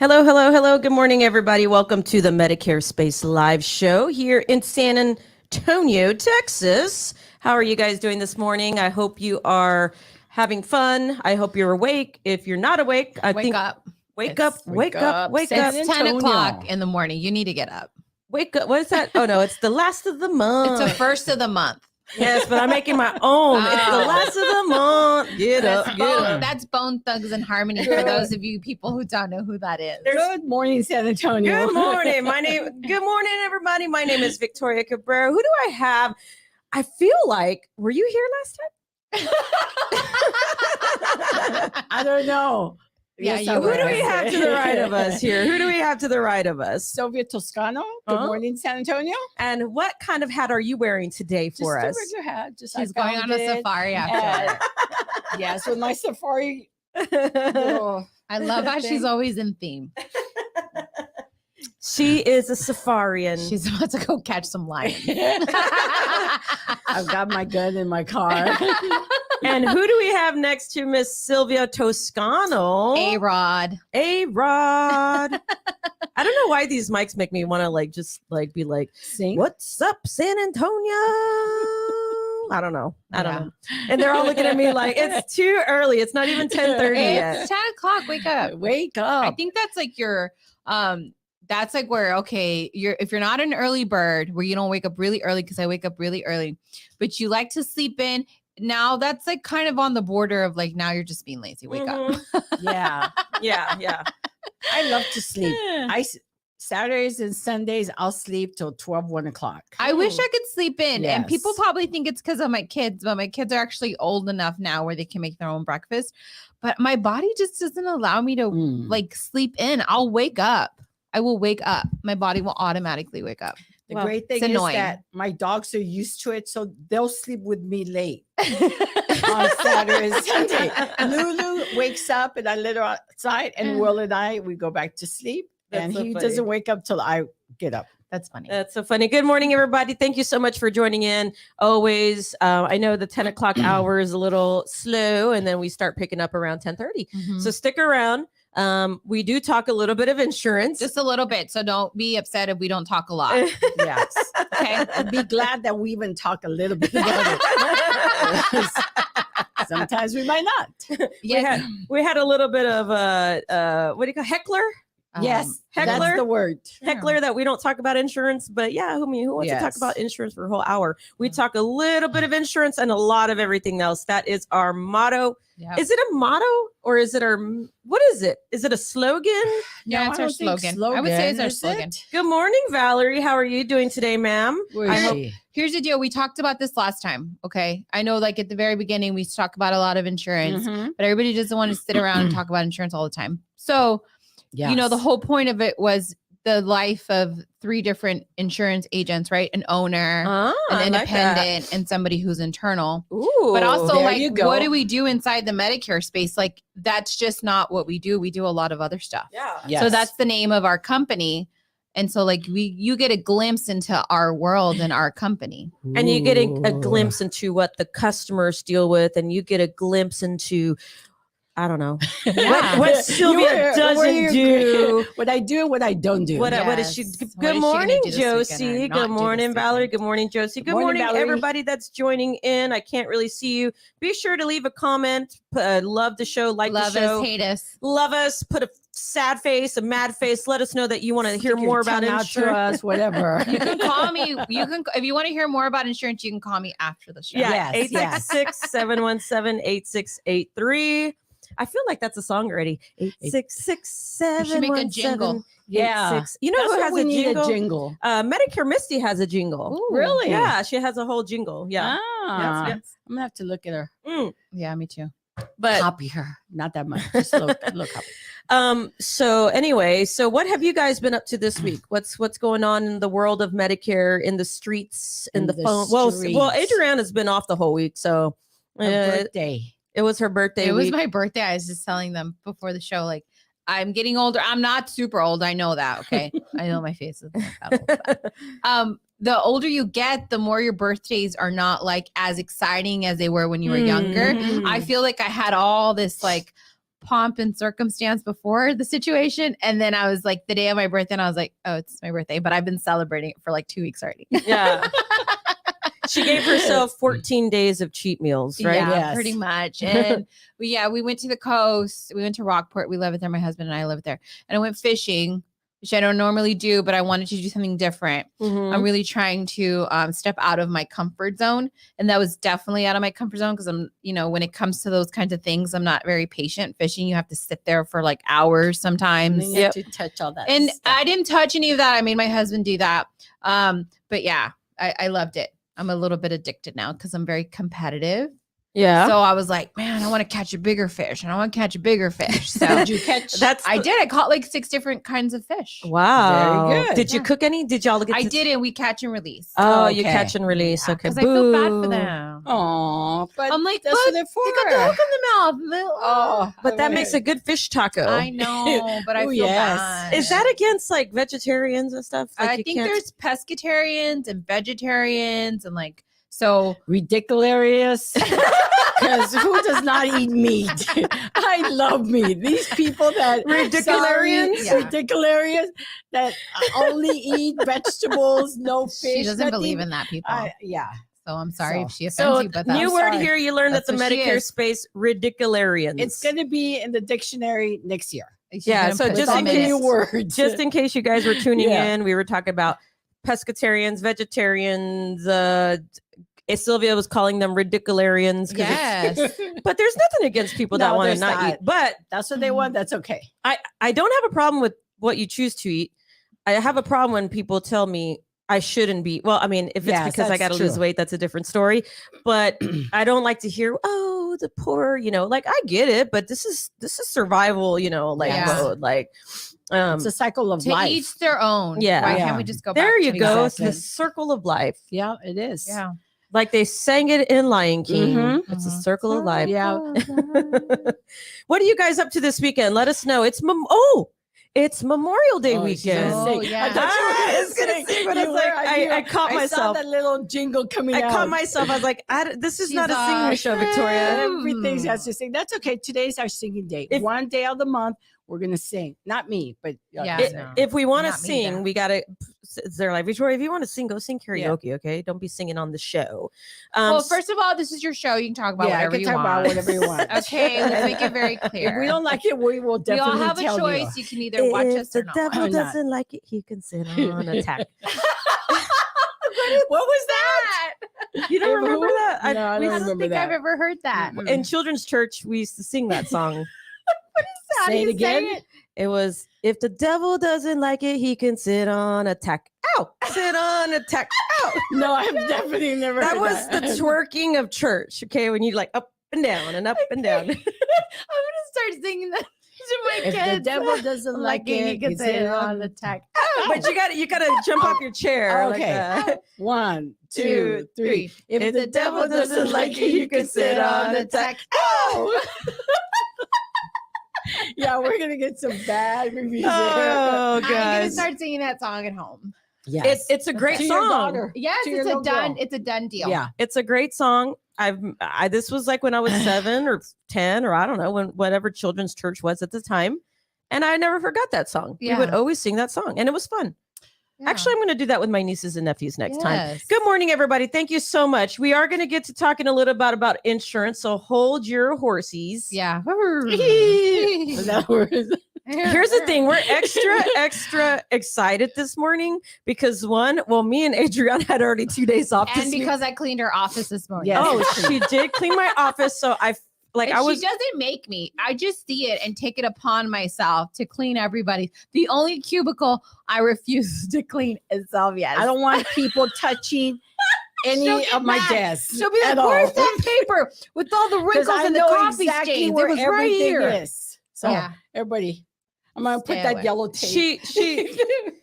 Hello, hello, hello. Good morning, everybody. Welcome to the Medicare Space Live Show here in San Antonio, Texas. How are you guys doing this morning? I hope you are having fun. I hope you're awake. If you're not awake, Wake up. Wake up. It's 10 o'clock in the morning. You need to get up. Wake up. What is that? Oh, no, it's the last of the month. It's the first of the month. Yes, but I'm making my own. It's the last of the month. Get up. That's Bone Thugs and Harmony for those of you people who don't know who that is. Good morning, San Antonio. Good morning. Good morning, everybody. My name is Victoria Cabrera. Who do I have? I feel like, were you here last time? I don't know. Yeah, Yes, you I Who was. do we have to the right of us here? Who do we have to the right of us? Sylvia Toscano. Good morning, San Antonio. And what kind of hat are you wearing today for Just us? a regular hat. Just She's I going on found a it, safari after. and- yes, with my safari. little I love how thing. she's always in theme. She is a safarian. She's about to go catch some lions. I've got my gun in my car. And who do we have next to Miss Sylvia Toscano? A-Rod. A-Rod. I don't know why these mics make me want to be like, Sing. what's up, San Antonio? I don't know. And they're all looking at me like, it's too early. It's not even 10:30 yet. It's 10 o'clock. Wake up. Wake I up. think that's like your that's like where if you're not an early bird where you don't wake up really early, because I wake up really early, but you like to sleep in. Now that's like kind of on the border of like, now you're just being lazy. Wake up. Yeah. Yeah. I love to sleep. Saturdays and Sundays, I'll sleep till 1 o'clock. I wish I could sleep in. And people Yes. probably think it's because of my kids, but my kids are actually old enough now where they can make their own breakfast. But my body just doesn't allow me to like sleep in. I'll wake up. I will wake up. My body will automatically wake up. The Well, great thing it's is annoying. that my dogs are used to it, so they'll sleep with me late on Saturday and Sunday. Lulu wakes up and I let her outside, and Will and I, we go back to sleep. That's And so he funny. doesn't wake up till I get up. That's funny. That's so funny. Good morning, everybody. Thank you so much for joining in. Always, I know the 10 o'clock hour is a little slow, and then we start picking up around 10:30. Mhm. So stick around. We do talk a little bit of insurance. Just a little bit. So don't be upset if we don't talk a lot. Yes. Okay. And be glad that we even talk a little bit about it. Sometimes we might not. Yes. we had a little bit of what do you call heckler? Yes, heckler? that's the word. Heckler that we don't talk about insurance, but yeah, who wants to talk Yes. about insurance for a whole hour? We talk a little bit of insurance and a lot of everything else. That is our motto. Yeah. Is it a motto or is it what is it? Is it a slogan? Yeah, No, it's I our don't think slogan. I would say it's our is slogan. it? Good morning, Valerie. How are you doing today, ma'am? Where I is hope- she? Here's the deal. We talked about this last time. Okay. I know like at the very beginning, we talk about a lot of insurance, Mhm. but everybody doesn't want to sit around and talk about insurance all the time. So, you know, the Yes. whole point of it was the life of 3 different insurance agents, right? An owner, Ah, an I like that. independent, and somebody who's internal. Ooh, But also, there like, you go. what do we do inside the Medicare space? Like, that's just not what we do. We do a lot of other stuff. yeah. Yes. So that's the name of our company. And so, like, you get a glimpse into our world and our company. And you get a Ooh. glimpse into what the customers deal with, and you get a glimpse into, I don't know, Yeah. what You Sylvia were- doesn't where you- do. What I do, what I don't do. What is she? Yes. What is Good she morning, gonna do this weekend or Josie. not Good do morning, this Valerie. weekend? Good morning, Josie. Good Morning, morning, Valerie. everybody that's joining in. I can't really see you. Be sure to leave a comment. Love the show. Like Love the show. us, hate us. Love us. Put a sad face, a mad face. Let us know that you want to hear Stick your more about tongue out to insurance. us, whatever. You can call me. You can, if you want to hear more about insurance, you can call me after the show. Yeah, Yes, yes. 866-717-8683. I feel like that's a song already. You should make a jingle. 866-717-8683. Yeah. You know That's who what has we a need jingle? a jingle. Medicare Misty has a jingle. Ooh. Really? Yeah, she has a whole jingle. Yeah. Ah, Yes. I'm gonna have to look at her. Mm. Yeah, me too. But Copy her. Not that much. Just look copy. so anyway, so what have you guys been up to this week? What's going on in the world of Medicare, in the streets, in the phone? Well, streets. Adrienne has been off the whole week, so Her birthday. it was her birthday It was week. my birthday. I was just telling them before the show, like, I'm getting older. I'm not super old. I know that. Okay. I know my face is not that old. The older you get, the more your birthdays are not like as exciting as they were when you were younger. Mhm. I feel like I had all this like pomp and circumstance before the situation. And then I was like, the day of my birthday, and I was like, oh, it's my birthday. But I've been celebrating it for like 2 weeks already. Yeah. She gave herself 14 days of cheat meals, right? Yeah, Yes. pretty much. And we went to the coast. We went to Rockport. We live it there. My husband and I live there. And I went fishing, which I don't normally do, but I wanted to do something different. Mhm. I'm really trying to step out of my comfort zone. And that was definitely out of my comfort zone because I'm, when it comes to those kinds of things, I'm not very patient. Fishing, you have to sit there for like hours And sometimes. then you have to touch all that. And stuff. I didn't touch any of that. I made my husband do that. But yeah, I loved it. I'm a little bit addicted now because I'm very competitive. Yeah. So I was like, man, I want to catch a bigger fish and I want to catch a bigger fish. So Did you catch? I did. I caught like 6 different kinds of fish. Wow. Very good. Did you Yeah. cook any? Did y'all get I to- didn't. We catch and release. Oh, you Okay. catch and release. Okay. Because I feel bad for Boo. them. Oh, but I'm like, that's but what they're for. they got the hook in the mouth. Oh, But that makes a good fish taco. I know, but I Oh, feel yes. bad. Is that against like vegetarians and stuff? Like I you think can't- there's pescatarians and vegetarians and like so. ridiculous. Because who does not eat meat? I love meat. These people that Ridicularians? Yeah. ridicularians that only eat vegetables, no fish. She doesn't nothing. believe in that, people. Yeah. So I'm sorry So- if she offends So you, but new that's word sorry. here you learned at That's the what she Medicare is. space, ridicularians. It's going to be in the dictionary next year. she's Yeah, gonna so put just With some all in the in new it. words. just in case you guys were tuning Yeah. in, we were talking about pescatarians, vegetarians. Sylvia was calling them ridicularians. 'cause it's- Yes. but there's nothing against people that No, want to there's not eat. not. But That's what they want. That's okay. I don't have a problem with what you choose to eat. I have a problem when people tell me I shouldn't be. Well, I mean, if it's Yes, because I that's got to lose true. weight, that's a different story. But I don't like to hear, oh, the poor, like I get it, but this is survival, like Yeah. mode. Like It's a cycle of To life. each their own. Yeah. Why Yeah. can't we just go there back you to go. Exactly. It's the circle of life. Yeah, it is. Yeah. Like they sang it in Lion King. Mhm. It's a Mhm. circle of life. Yeah. What are you guys up to this weekend? Let us know. It's Memorial Day Oh, she's weekend. gonna Oh, sing. yeah. I thought you were I was gonna sing, but I was You like, were, I knew. I caught I myself. saw that little jingle coming I out. caught myself. I was like, this is She's not a singing a show, Victoria. Everything has to sing. That's okay. Today's our singing day. If- One day of the month, we're gonna sing. Not me, but Yeah. If, no. if we want to Not me sing, either. we gotta. They're like, Victoria, if you want to sing, go sing karaoke. Okay, don't be singing on the show. Well, first of all, this is your show. You can talk about yeah, I whatever can you talk want. about whatever you want. Okay, let's make it very clear. If we don't like it, we will We definitely all have a tell choice. you. You can either watch if us the or not. devil Or not. doesn't like it, he can sit on attack. What was that? You don't Who? remember that? No, I we don't I had- don't remember think that. I've ever heard that. in children's church, we used to sing that song. How do Say it you say again. it? It was, if the devil doesn't like it, he can sit on attack. Ow! Sit on attack. Ow! No, I've definitely never. That heard was the that. twerking of church. Okay, when you like up and down and up and down. I'm gonna start singing that to my If kids. the devil doesn't like it, you can say it on attack. But you gotta jump off your chair. like Okay. that. 1, 2, 3. If, If the devil doesn't like it, you can sit on attack. Oh! Yeah, we're gonna get some bad reviews. Oh, I'm gonna guys. start singing that song at home. Yes. It's a great To your song. daughter. Yes, To your it's a little done. girl. It's a done deal. Yeah. It's a great song. This was like when I was 7 or 10 or I don't know, when whatever children's church was at the time. And I never forgot that song. We would Yeah. always sing that song and it was fun. Yeah. Actually, I'm going to do that with my nieces and nephews next time. Yes. Good morning, everybody. Thank you so much. We are going to get to talking a little bit about insurance. So hold your horsies. Yeah. That was- Here's the thing. We're extra excited this morning because me and Adrienne had already 2 days off. And this week. because I cleaned her office this morning. Yes. Oh, she did clean my office. So And she doesn't make me. I just see it and take it upon myself to clean everybody. The only cubicle I refuse to clean is Sylvia's. I don't want people touching She'll any get of my mad. desks. She'll be like, at all. "Where's that paper with all the 'Cause wrinkles I and the know coffee exactly stains? where It was right everything here." is. So Yeah. everybody, I'm gonna put Stay that away. yellow tape.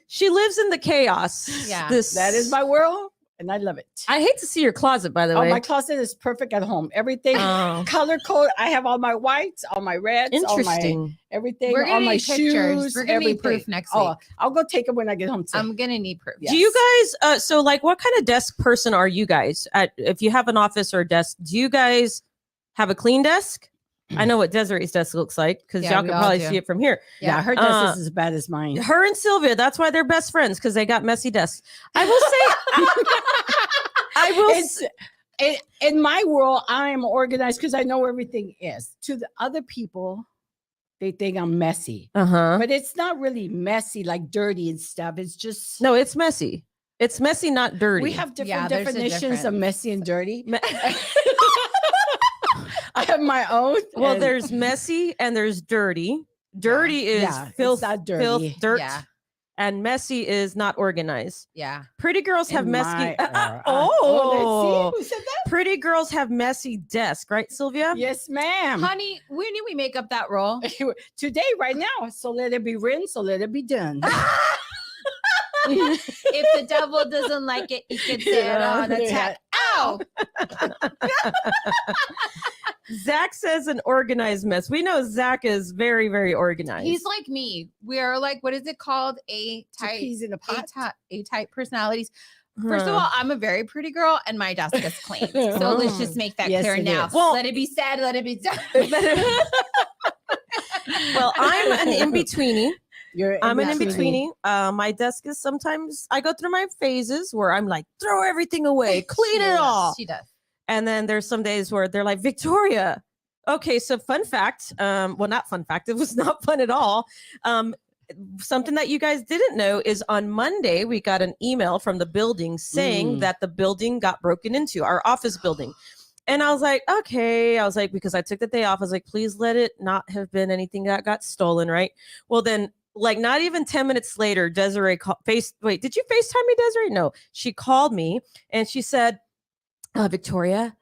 she lives in the chaos. Yeah. That is my world, and I love it. I hate to see your closet, by the Oh, way. my closet is perfect at home. Everything Oh, color code. I have all my whites, all my reds, all my interesting. everything, We're all gonna my need pictures. shoes. We're gonna need everything. proof next Oh, week. I'll go take them when I get home. Too. I'm gonna need proof. Yeah. Do you guys? So, like, what kind of desk person are you guys? If you have an office or a desk, do you guys have a clean desk? I know what Desiree's desk looks like because Yeah, y'all we can all probably do. see it from here. Yeah, her desk is as bad as mine. Her and Sylvia, that's why they're best friends because they got messy desks. I will say, I will. In my world, I am organized because I know where everything is. To the other people, they think I'm messy, but it's not really messy, like dirty and stuff. It's just No, it's messy. It's messy, not dirty. we have different Yeah, there's a definitions of difference. messy and dirty. I have my own. Well, and- there's messy and there's dirty. Dirty is yeah, filth, it's not dirty. filth, dirt, Yeah. and messy is not organized. Yeah. Pretty girls have In messy. my era. Oh, let's see who said that. pretty girls have messy desk, right, Sylvia? Yes, ma'am. Honey, when do we make up that role? Today, right now. So let it be written. So let it be done. If the devil doesn't like it, he can say it on attack. Ow! Zach says an organized mess. We know Zach is very, very organized. He's like me. We are like, what is it called? A-type. Peas in a pot. A-type personalities. First of all, I'm a very pretty girl and my desk is clean. So let's just make that Yes, clear it now. is. Well- Let it be said, let it be done. well, I'm an in-betweenie. I'm an in-betweenie. in-betweenie. My desk is sometimes, I go through my phases where I'm like, throw everything away, clean it all. She does. And then there's some days where they're like, Victoria. Okay, so fun fact. Well, not fun fact. It was not fun at all. Something that you guys didn't know is on Monday, we got an email from the building saying that the building got broken into, our office building. And I was like, okay. I was like, because I took the day off, I was like, please let it not have been anything that got stolen, right? Well, then, like, not even 10 minutes later, Desiree wait, did you FaceTime me, Desiree? No, she called me and she said, Victoria,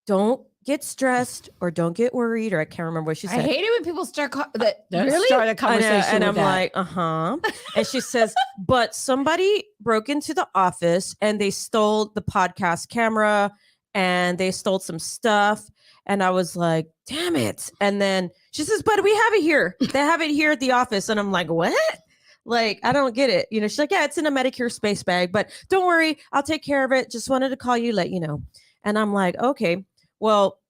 don't get stressed or don't get worried, or I can't remember what she said. I hate it when people start really? Start a I know, conversation and with I'm that. like, and she says, but somebody broke into the office and they stole the podcast camera and they stole some stuff. And I was like, damn it. And then she says, but we have it here. They have it here at the office. And I'm like, what? Like, I don't get it. You know, she's like, yeah, it's in a Medicare space bag, but don't worry, I'll take care of it. Just wanted to call you, let you know. And I'm like, okay, well,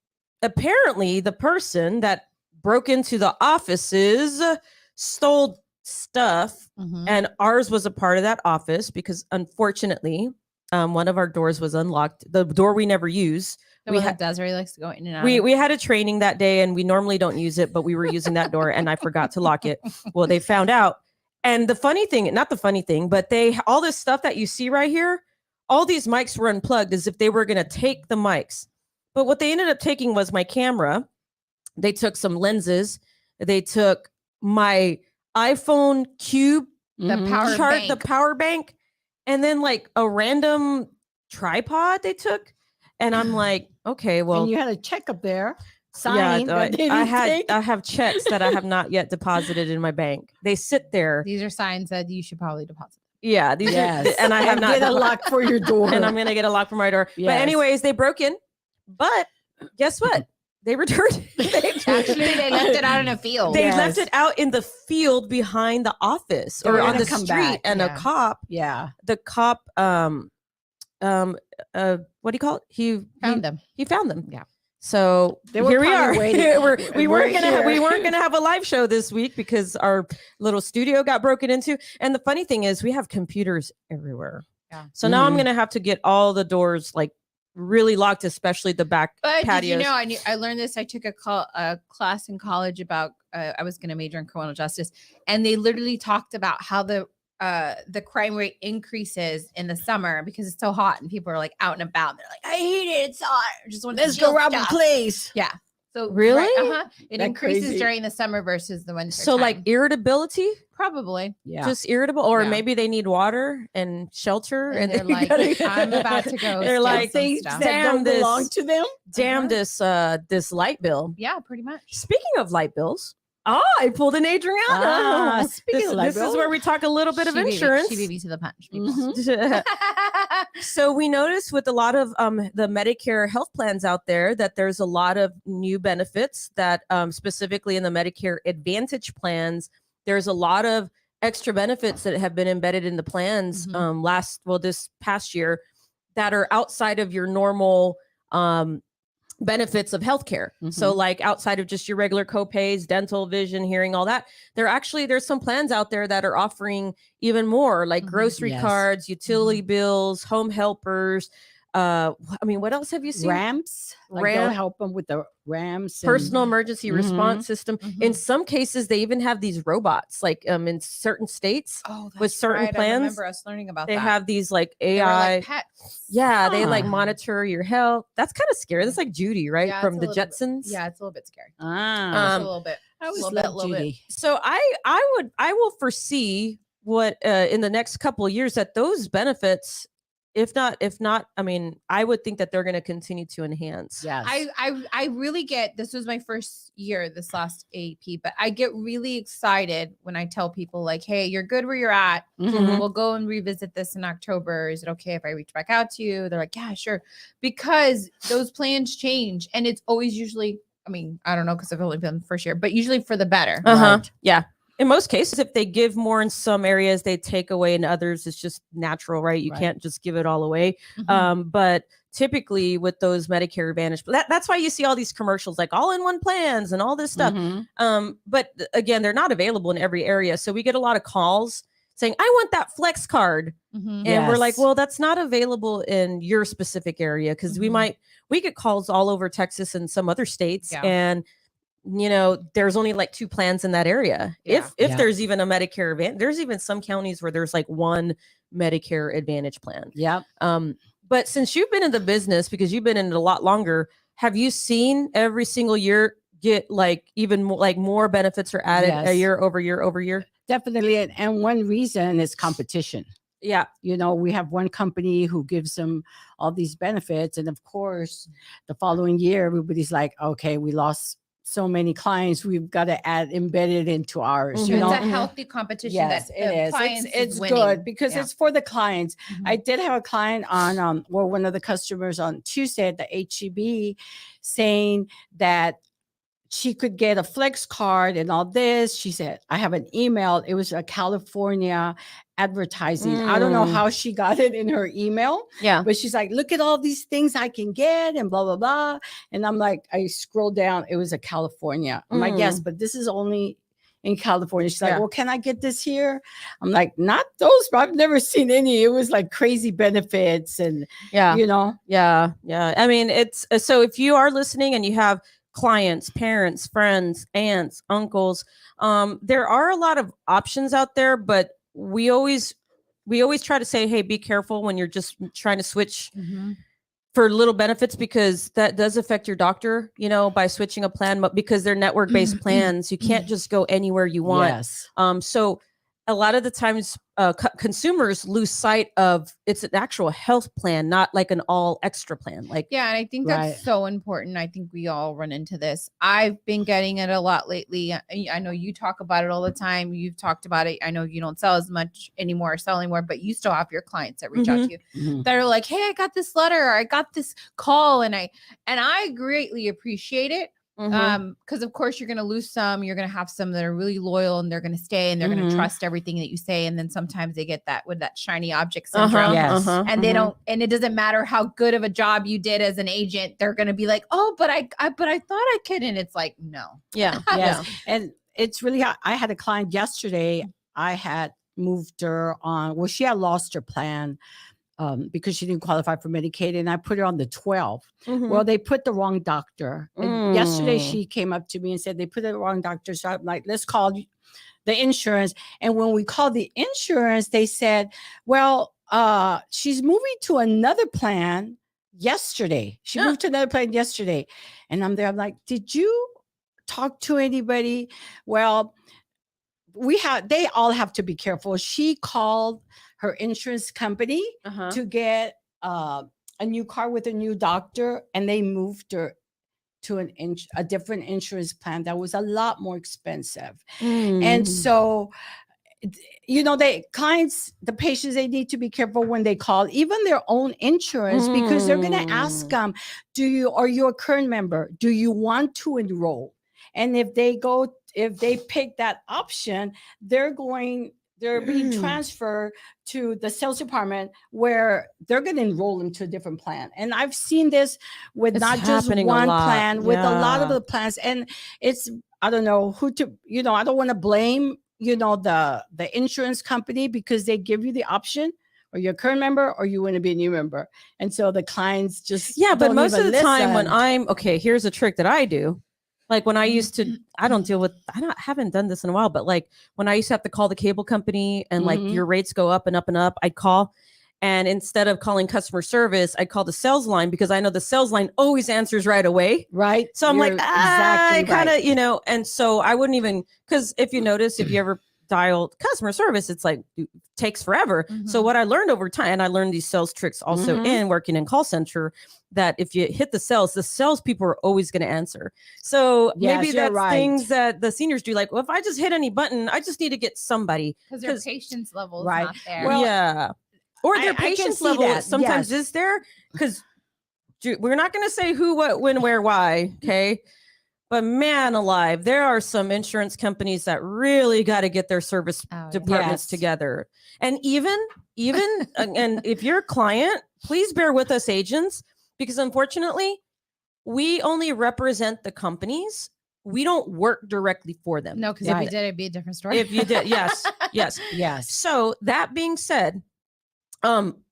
apparently the person that broke into the offices stole stuff, and ours was a part of that office because unfortunately, one of our doors was unlocked. The door we never use. We had Desiree likes to go in and out. We had a training that day and we normally don't use it, but we were using that door and I forgot to lock it. Well, they found out. And the funny thing, not the funny thing, but all this stuff that you see right here, all these mics were unplugged as if they were going to take the mics. But what they ended up taking was my camera. They took some lenses. They took my iPhone Cube, the power bank. the power bank, and then like a random tripod they took. And I'm like, okay, well, and you had a check up there. yeah, Sign that they didn't take. I have checks that I have not yet deposited in my bank. They sit there. These are signs that you should probably deposit. Yeah, these Yes. are, and I have not get a lock for your door. and I'm gonna get a lock for my door. But Yes. anyways, they broke in. But guess what? They returned. Actually, they left it out in a field. They Yes. left it out in the field behind the office They or were on gonna the come street, back, and yeah. a cop. Yeah. The cop, what do you call it? He Found them. He found them. Yeah. So They were here we are. probably waiting. we We're weren't gonna we here. weren't gonna have a live show this week because our little studio got broken into. And the funny thing is, we have computers everywhere. Yeah. So now I'm Mhm. gonna have to get all the doors like really locked, especially the back But patios. did you know? I learned this. I took a class in college about. I was going to major in criminal justice, and they literally talked about how the crime rate increases in the summer because it's so hot and people are like out and about. They're like, I hate it. It's hot. I just want to Let's go steal rob a stuff." place. Yeah. So Really? It That's increases crazy. during the summer versus the winter. So like time. irritability, probably. Yeah. just irritable, or Yeah. maybe they need water and shelter, And they're they like, gotta- I'm about to go They're steal like, some Things stuff. that Damn don't this. belong to them. damn this light bill. Yeah, pretty much. Speaking of light bills, I pulled an Adriana. Ah, speaking this of light this is bill. where we talk a little bit of She beat me- insurance. She beat me to the punch. people. Mhm. So we noticed with a lot of the Medicare health plans out there that there's a lot of new benefits that specifically in the Medicare Advantage plans, there's a lot of extra benefits that have been embedded in the plans this past year that are outside of your normal benefits of healthcare. So like outside of just your regular copays, dental, vision, hearing, all that, there's some plans out there that are offering even more, like grocery cards, utility bills, home helpers. I mean, what else have you seen? Ramps. Like they'll help them with the ramps. Personal emergency response system. In some cases, they even have these robots, like in certain states with certain plans. I remember us learning about they that. have these like They were AI. like pets. Yeah, they like monitor your health. That's kind of scary. That's like Judy, right? Yeah, From the it's a little Jetsons. bit, yeah, it's a little bit scary. Ah, a little bit. I always little love bit. Judy. So I will foresee what in the next couple of years that those benefits, if not, I mean, I would think that they're going to continue to enhance. Yes. I really get, this was my first year, this last AEP, but I get really excited when I tell people like, hey, you're good where you're at. We'll go and revisit this in October. Is it okay if I reach back out to you? They're like, yeah, sure. Because those plans change. And it's always usually, I mean, I don't know, because I've only been the first year, but usually for the better. Right? Yeah. In most cases, if they give more in some areas, they take away in others. It's just natural, right? You can't just give it all away. But typically with those Medicare Advantage, that's why you see all these commercials, like all-in-one plans and all this stuff. But again, they're not available in every area. So we get a lot of calls saying, I want that flex card. And we're like, well, that's not available in your specific area. Because we get calls all over Texas and some other states. And you know, there's only like 2 plans in that area. If there's even a Medicare Advantage, there's even some counties where there's like 1 Medicare Advantage plan. But since you've been in the business, because you've been in it a lot longer, have you seen every single year get like even more, like more benefits are added a year over year over year? Definitely. And one reason is competition. Yeah. You know, we have one company who gives them all these benefits. And of course, the following year, everybody's like, okay, we lost so many clients, we've got to add embedded into ours. You know, it's a healthy competition. Yes, that it is. Clients It's winning. good because it's for the clients. I did have a client on, one of the customers on Tuesday at the HEB saying that she could get a flex card and all this. She said, I have an email. It was a California advertising. I don't know how she got it in her email. But she's like, look at all these things I can get and blah, blah, blah. And I'm like, I scrolled down. It was a California. I'm like, yes, but this is only in California. She's like, well, can I get this here? I'm like, not those, but I've never seen any. It was like crazy benefits and, you know. Yeah. I mean, it's so if you are listening and you have clients, parents, friends, aunts, uncles, there are a lot of options out there, but we always try to say, hey, be careful when you're just trying to switch for little benefits, because that does affect your doctor, you know, by switching a plan, because they're network-based plans. You can't just go anywhere you want. So a lot of the times consumers lose sight of it's an actual health plan, not like an all extra plan. Like, and I think that's so important. I think we all run into this. I've been getting it a lot lately. I know you talk about it all the time. You've talked about it. I know you don't sell as much anymore or sell anymore, but you still have your clients that reach out to you that are like, hey, I got this letter, or I got this call. And I greatly appreciate it. Because of course you're going to lose some, you're going to have some that are really loyal and they're going to stay and they're going to trust everything that you say. And then sometimes they get that with that shiny object syndrome and they don't, and it doesn't matter how good of a job you did as an agent. They're going to be like, oh, but I thought I could. And it's like, no. And it's really, I had a client yesterday. I had moved her on, well, she had lost her plan because she didn't qualify for Medicaid, and I put her on the 12. Well, they put the wrong doctor. And yesterday she came up to me and said they put the wrong doctor. So I'm like, let's call the insurance. And when we called the insurance, they said, well, she's moving to another plan yesterday. She moved to another plan yesterday. And I'm there. I'm like, did you talk to anybody? Well, they all have to be careful. She called her insurance company to get a new car with a new doctor, and they moved her to a different insurance plan that was a lot more expensive. And so, you know, the patients, they need to be careful when they call even their own insurance, because they're going to ask them, are you a current member? Do you want to enroll? And if they pick that option, they're going they're being transferred to the sales department where they're going to enroll them to a different plan. And I've seen this with It's not just happening a one lot. plan, with a lot of Yeah. the plans. And it's, I don't know who to, I don't want to blame, the insurance company, because they give you the option, or you're a current member or you want to be a new member. And so the clients just, Yeah, but don't most of the even time when listen. okay, here's a trick that I do. Like when I used to, I don't deal with, haven't done this in a while, but like when I used to have to call the cable company and like Mhm. your rates go up and up and up, I'd call. And instead of calling customer service, I call the sales line, because I know the sales line always answers right away. Right. So I'm like, You're exactly I kind of, right. and so I wouldn't even, because if you notice, if you ever dial customer service, it's like, it takes forever. So what I learned over time, and I learned these sales tricks also Mhm. in working in call center, that if you hit the sales people are always going to answer. So maybe Yes, you're that's right. things that the seniors do. Like, well, if I just hit any button, I just need to get somebody. Because their patience level is Right. not there. Well, Yeah. Or their I can patience see level that, sometimes yes. is there, because we're not going to say who, what, when, where, why. Okay. But man alive, there are some insurance companies that really got to get their service departments Yes. together. And even and if you're a client, please bear with us agents, because unfortunately, we only represent the companies. We don't work directly for them. No, because Right. if you did, it'd be a different story. If you did, yes. Yes. So that being said,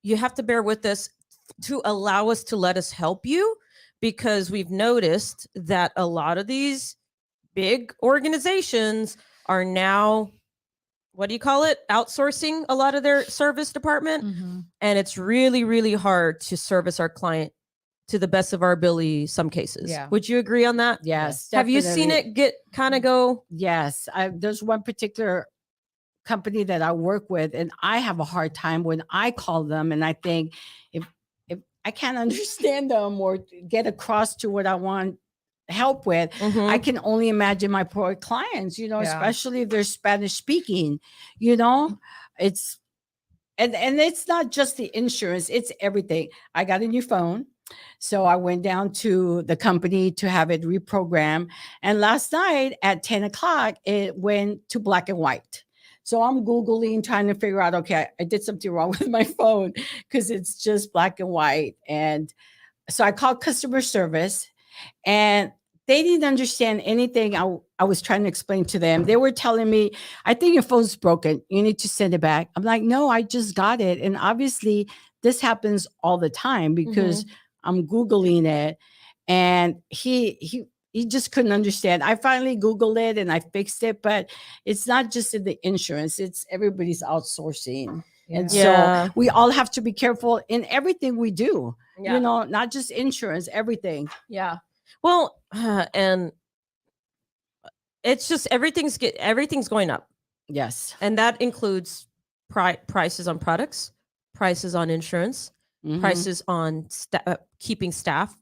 you have to bear with us to allow us to let us help you, because we've noticed that a lot of these big organizations are now, what do you call it, outsourcing a lot of their service department. And it's really, really hard to service our client to the best of our ability some cases. Yeah. Would you agree on that? Yes. Have you seen definitely. it get kind of go? Yes. There's one particular company that I work with, and I have a hard time when I call them, and I think if I can't understand them or get across to what I want help with, Mhm. I can only imagine my poor clients, especially if they're Spanish speaking, it's and it's not just the insurance, it's everything. I got a new phone. So I went down to the company to have it reprogrammed. And last night at 10 o'clock, it went to black and white. So I'm Googling, trying to figure out, okay, I did something wrong with my phone because it's just black and white. And so I called customer service, and they didn't understand anything I was trying to explain to them. They were telling me, I think your phone's broken. You need to send it back. I'm like, no, I just got it. And obviously this happens all the time because I'm Googling it. And he just couldn't understand. I finally Googled it and I fixed it, but it's not just in the insurance, it's everybody's outsourcing. And so we all have to be careful in everything we do, not just insurance, everything. Yeah. Well, and it's just everything's going up. Yes. And that includes prices on products, prices on insurance, prices on keeping staff.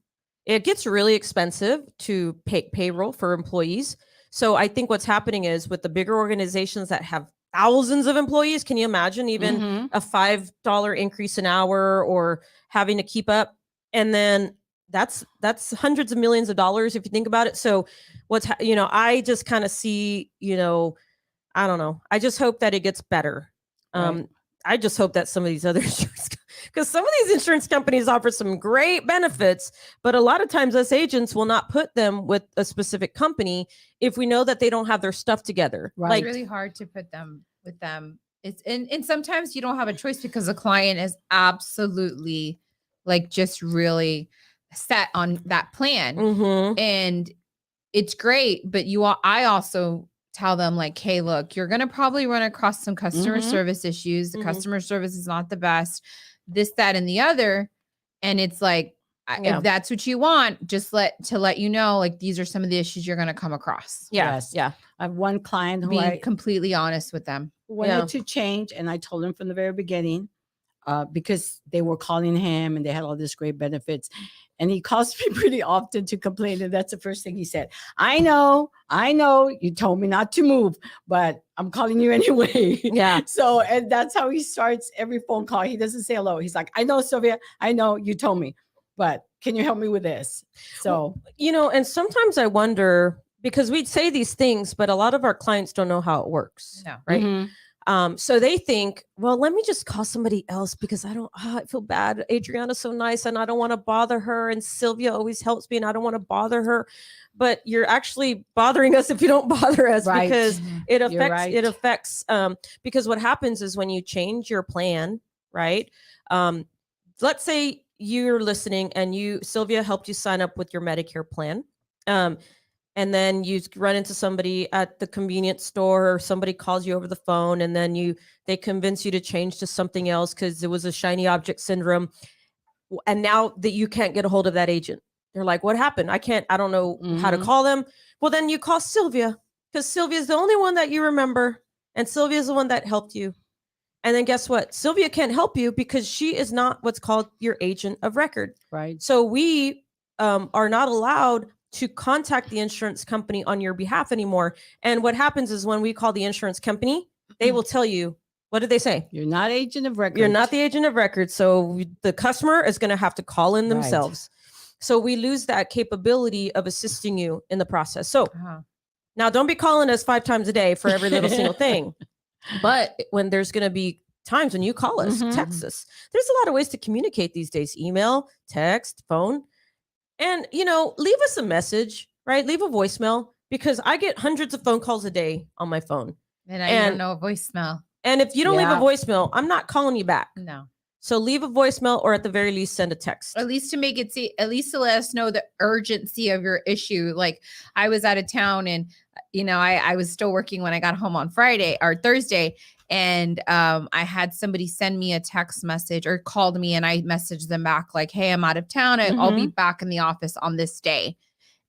It gets really expensive to pay payroll for employees. So I think what's happening is, with the bigger organizations that have thousands of employees, can you imagine even a $5 increase an hour or having to keep up? And then that's hundreds of millions of dollars if you think about it. So I just kind of see, I don't know. I just hope that it gets better. Right. I just hope that some of these other insurance, because some of these insurance companies offer some great benefits, but a lot of times us agents will not put them with a specific company if we know that they don't have their stuff together. Right. Like, It's really hard to put them with them. It's and sometimes you don't have a choice because the client is absolutely like just really set on that plan. And it's great, but I also tell them like, hey, look, you're going to probably run across some customer service issues. The customer service is not the best, this, that, and the other. And it's like, if that's what you want, just let you know, like, these are some of the issues you're going to come across. Yes. I have one client who Being completely honest with them. wanted to change, and I told him from the very beginning, because they were calling him and they had all this great benefits. And he calls me pretty often to complain. And that's the first thing he said. I know you told me not to move, but I'm calling you anyway. Yeah. So, and that's how he starts every phone call. He doesn't say hello. He's like, I know, Sylvia, I know you told me, but can you help me with this? So, and sometimes I wonder, because we'd say these things, but a lot of our clients don't know how it works. No. Right. So they think, well, let me just call somebody else because I feel bad. Adriana's so nice and I don't want to bother her. And Sylvia always helps me and I don't want to bother her. But you're actually bothering us if you don't bother us, Right. because it affects, Right. because what happens is when you change your plan, right? Let's say you're listening and Sylvia helped you sign up with your Medicare plan. And then you run into somebody at the convenience store, or somebody calls you over the phone, and then they convince you to change to something else because it was a shiny object syndrome. And now that you can't get a hold of that agent, they're like, what happened? I don't know how to call them. Well, then you call Sylvia, because Sylvia's the only one that you remember. And Sylvia's the one that helped you. And then guess what? Sylvia can't help you because she is not what's called your agent of record. Right. So we are not allowed to contact the insurance company on your behalf anymore. And what happens is when we call the insurance company, they will tell you, what did they say? You're not agent of record. You're not the agent of record. So the customer is going to have to call in themselves. Right. So we lose that capability of assisting you in the process. So now don't be calling us 5 times a day for every little single thing. But when there's going to be times when you call us, text us, there's a lot of ways to communicate these days: email, text, phone. And, leave us a message, right? Leave a voicemail, because I get hundreds of phone calls a day on my phone. And I don't know a voicemail. And if you don't leave a voicemail, I'm not calling you back. No. So leave a voicemail, or at the very least, send a text. At least to let us know the urgency of your issue. Like, I was out of town and, I was still working when I got home on Friday or Thursday. And I had somebody send me a text message or called me, and I messaged them back like, hey, I'm out of town. I'll be back in the office on this day.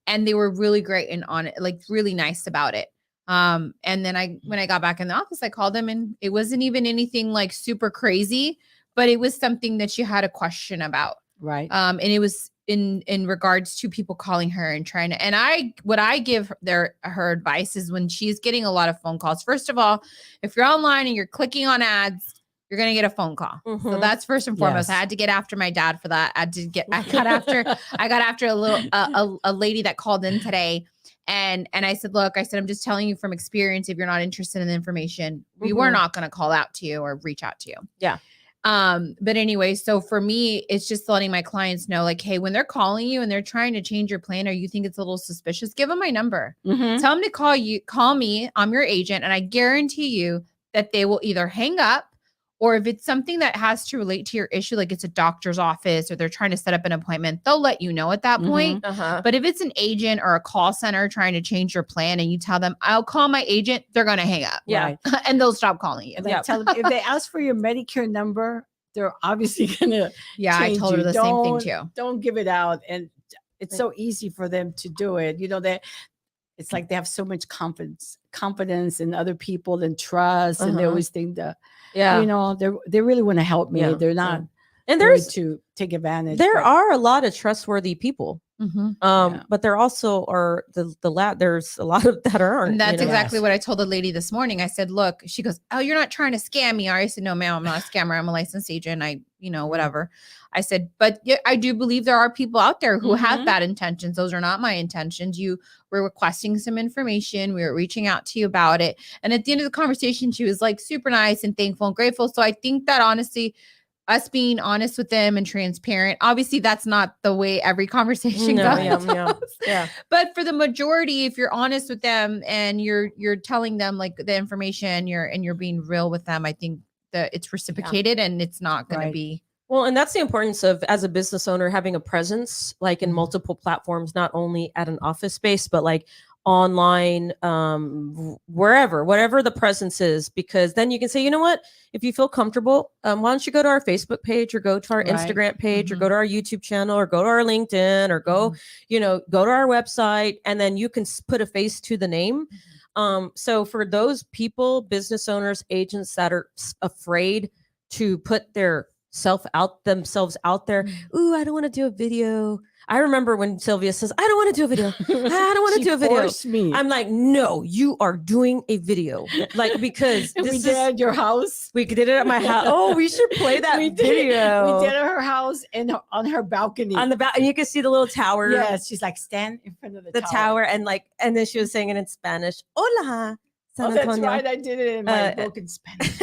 And they were really great and on it, like really nice about it. And then when I got back in the office, I called them, and it wasn't even anything like super crazy, but it was something that she had a question about. Right. And it was in regards to people calling her and trying to, what I give her advice is, when she's getting a lot of phone calls, first of all, if you're online and you're clicking on ads, you're going to get a phone call. So that's first and foremost. Yes. I had to get after my dad for that. I got after a lady that called in today. And I said, look, I'm just telling you from experience, if you're not interested in the information, we were not going to call out to you or reach out to you. Yeah. But anyway, so for me, it's just letting my clients know, like, hey, when they're calling you and they're trying to change your plan, or you think it's a little suspicious, give them my number. Tell them to call me. I'm your agent. And I guarantee you that they will either hang up, or if it's something that has to relate to your issue, like it's a doctor's office or they're trying to set up an appointment, they'll let you know at that point. But if it's an agent or a call center trying to change your plan and you tell them, I'll call my agent, they're going to hang up. Yeah. Right? And they'll stop calling you. Tell them, if they ask for your Medicare number, they're obviously going to I told her the same thing too. Don't give it out. And it's so easy for them to do it. It's like they have so much confidence in other people and trust, and they always think that, they really want to help me. Yeah. They're not, and there's to take advantage. There are a lot of trustworthy people, but there also are there's a lot of that aren't. And that's exactly what I told the lady this morning. I said, look, she goes, oh, you're not trying to scam me, are you? I said, no, ma'am, I'm not a scammer. I'm a licensed agent. Whatever. I said, but I do believe there are people out there who have bad intentions. Those are not my intentions. You were requesting some information. We were reaching out to you about it. And at the end of the conversation, she was like super nice and thankful and grateful. So I think that honestly, us being honest with them and transparent, obviously that's not the way every conversation goes. Yeah. But for the majority, if you're honest with them and you're telling them like the information, you're being real with them, I think that it's reciprocated and it's not going to be. Well, and that's the importance of, as a business owner, having a presence like in multiple platforms, not only at an office space, but like online, whatever the presence is, because then you can say, you know what, if you feel comfortable, why don't you go to our Facebook page, or go to our Instagram page, or go to our YouTube channel, or go to our LinkedIn, or go to our website, and then you can put a face to the name. So for those people, business owners, agents that are afraid to put themselves out there. Ooh, I don't want to do a video. I remember when Sylvia says, I don't want to do a video. I don't want to do a video. Me. I'm like, no, you are doing a video. Like, because we did it at your house. We did it at my house. Oh, we should play that video. We did it at her house and on her balcony. On the back, and you can see the little tower. Yes, she's like, stand in front of the tower. And then she was saying it in Spanish. Hola, San Oh, that's Antonio. right. I did it in my broken Spanish.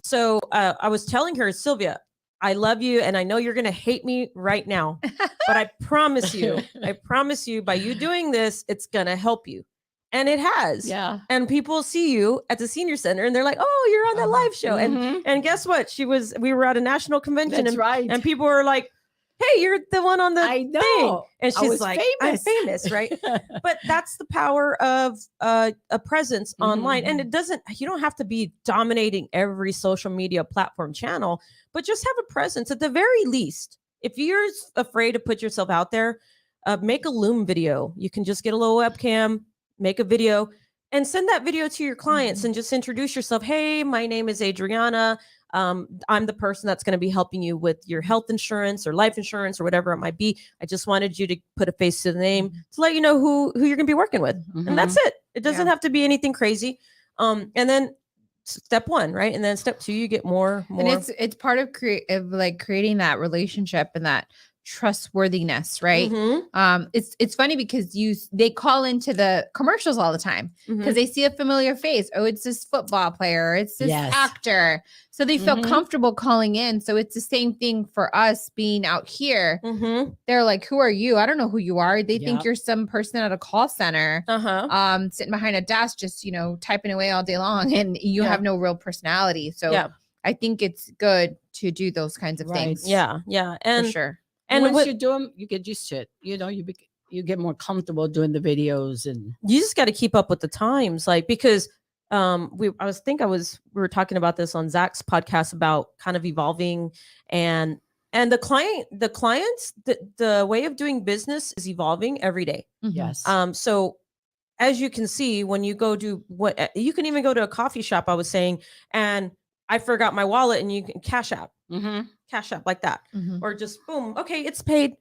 So I was telling her, Sylvia, I love you, and I know you're going to hate me right now, but I promise you, by you doing this, it's going to help you. And it has. Yeah. And people see you at the senior center and they're like, oh, you're on that live show. And guess what? We were at a national convention. That's right. And people were like, hey, you're the one on the I know. thing. And I she's was like, famous. I'm famous, right? But that's the power of a presence online. And you don't have to be dominating every social media platform channel, but just have a presence at the very least. If you're afraid to put yourself out there, make a Loom video. You can just get a little webcam, make a video, and send that video to your clients and just introduce yourself. Hey, my name is Adriana. I'm the person that's going to be helping you with your health insurance or life insurance or whatever it might be. I just wanted you to put a face to the name to let you know who you're going to be working with. And that's it. It doesn't have to be anything crazy. And then step one, right? And then step two, you get more. And it's part of creating that relationship and that trustworthiness, right? It's funny because they call into the commercials all the time because they see a familiar face. Oh, it's this football player, it's this actor, so they feel comfortable calling in. So it's the same thing for us being out here. They're like, who are you? I don't know who you are. They think you're some person at a call center sitting behind a desk just typing away all day long, and you have no real personality. So I think it's good to do those kinds of things. And for sure. And once you do them, you get used to it. You get more comfortable doing the videos, and you just got to keep up with the times, because we were talking about this on Zach's podcast about kind of evolving, and the clients, the way of doing business is evolving every day. Yes. So as you can see, when you go do you can even go to a coffee shop, I was saying, and I forgot my wallet, and you can cash out like that, or just boom. Okay. It's paid.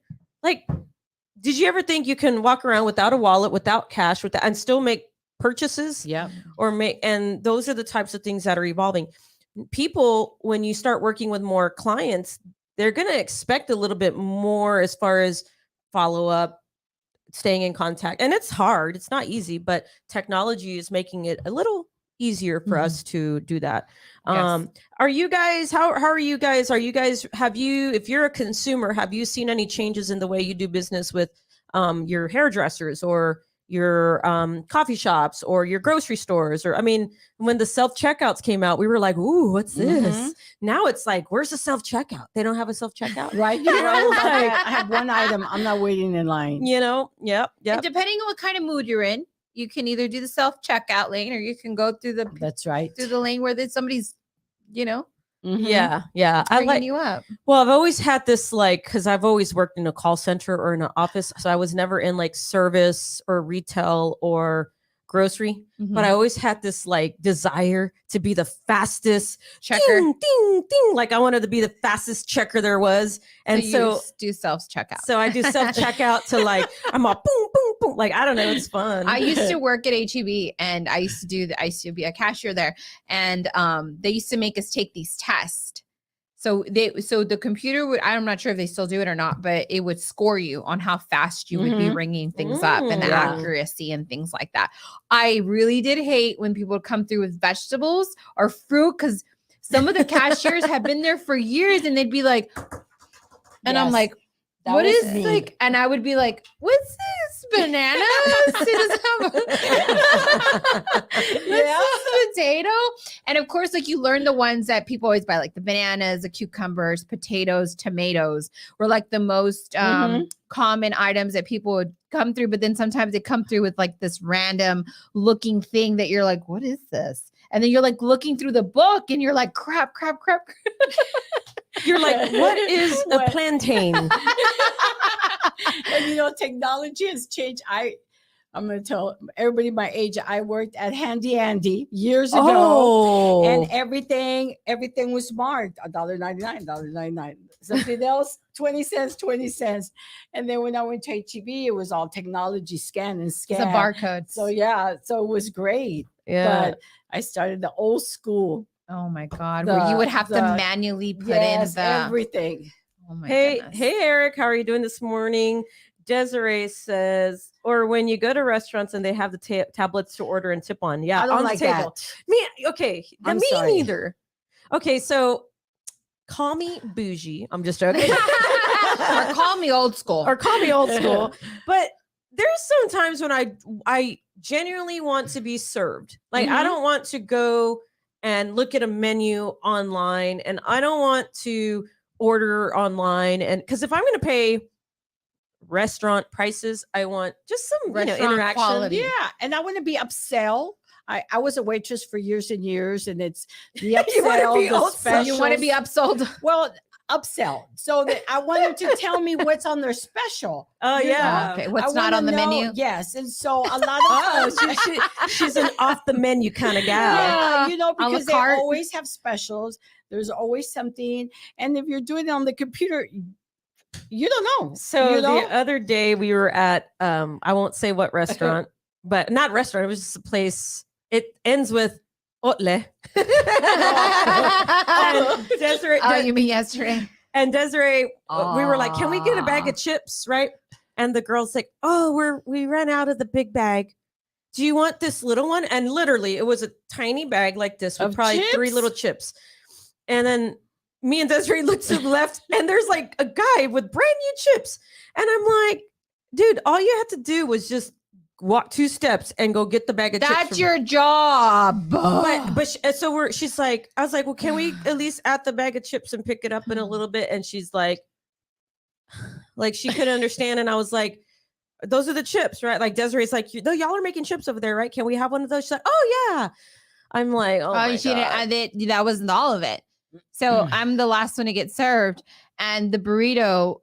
Did you ever think you can walk around without a wallet, without cash, and still make purchases? Yeah. And those are the types of things that are evolving. People, when you start working with more clients, they're going to expect a little bit more as far as follow up, staying in contact. And it's hard. It's not easy, but technology is making it a little easier for us to do that. Are you guys, how are you guys? If you're a consumer, have you seen any changes in the way you do business with your hairdressers or your coffee shops or your grocery stores? Or, when the self-checkouts came out, we were like, ooh, what's this? Now it's like, where's the self-checkout? They don't have a self-checkout. Right. I have one item. I'm not waiting in line. Yep. And depending on what kind of mood you're in, you can either do the self-checkout lane, or you can go through the through the lane where somebody's, Yeah. bringing you up. Well, I've always had this, because I've always worked in a call center or in an office. So I was never in service or retail or grocery, but I always had this desire to be the fastest checker. Ding, ding, ding. I wanted to be the fastest checker there was. And so do self-checkout. So I do self-checkout to I'm all boom, boom, boom. I don't know. It's fun. I used to work at HEB, and I used to be a cashier there. And they used to make us take these tests. So the computer would, I'm not sure if they still do it or not, but it would score you on how fast you would be ringing things up and the accuracy and things like that. I really did hate when people would come through with vegetables or fruit, because some of the cashiers have been there for years, and they'd be like, and I'm like, what is me. And I would be like, what's this? Bananas? It doesn't have a potato. And of course, you learn the ones that people always buy, the bananas, the cucumbers, potatoes, tomatoes were the most common items that people would come through. But then sometimes they come through with this random looking thing that you're like, what is this? And then you're looking through the book, and you're like, crap. You're like, what is a plantain? And technology has changed. I'm going to tell everybody my age. I worked at Handy Andy years ago, and everything was marked $1.99, $1.99. Something else, 20 cents. And then when I went to HEB, it was all technology, scan. It's a barcode. So it was great. Yeah. But I started the old school. Oh my God. Where you would have to manually put in everything. Oh my goodness. goodness. Hey, Eric, how are you doing this morning? Desiree says, or when you go to restaurants and they have the tablets to order and tip on. Yeah, I don't on like the table. that. Me, okay. I'm Me sorry. neither. Okay, so call me bougie. I'm just joking. Or call me old school. Or call me old school. But there's some times when I genuinely want to be served. Like I don't want to go and look at a menu online, and I don't want to order online. And because if I'm going to pay restaurant prices, I want just some interaction. Quality. Yeah, and I want to be upsell. I was a waitress for years and years, and it's the upsell. You wanna be the upsold. You want to be upsold? Well, upsell. So that I want them to tell me what's on their special. Oh You yeah. know? Okay, what's I not wanna on the know- menu? Yes, and so a lot of She's an off the menu kind of gal. yeah, a la because they carte. always have specials. There's always something, and if you're doing it on the computer, you don't know. So you know? the other day we were at I won't say what restaurant, but not restaurant, it was just a place. It ends with liiiiiitle. And Desiree, Oh, you mean yesterday? and Desiree, we were like, can we get a bag Aw. of chips, right? And the girl's like, oh, we ran out of the big bag. Do you want this little one? And literally it was a tiny bag like this with Of probably 3 chips? little chips. And then me and Desiree looked to the left, and there's like a guy with brand new chips. And I'm like, dude, all you had to do was just walk 2 steps and go get the bag of chips. That's from- your job. she's like, I was like, well, can we at least add the bag of chips and pick it up in a little bit? And she's like she couldn't understand. And I was like, those are the chips, right? Like Desiree's like, y'all are making chips over there, right? Can we have one of those? She's like, oh yeah. I'm like, oh my she didn't God. add it. That wasn't all of it. So I'm the last one to get served, and the burrito,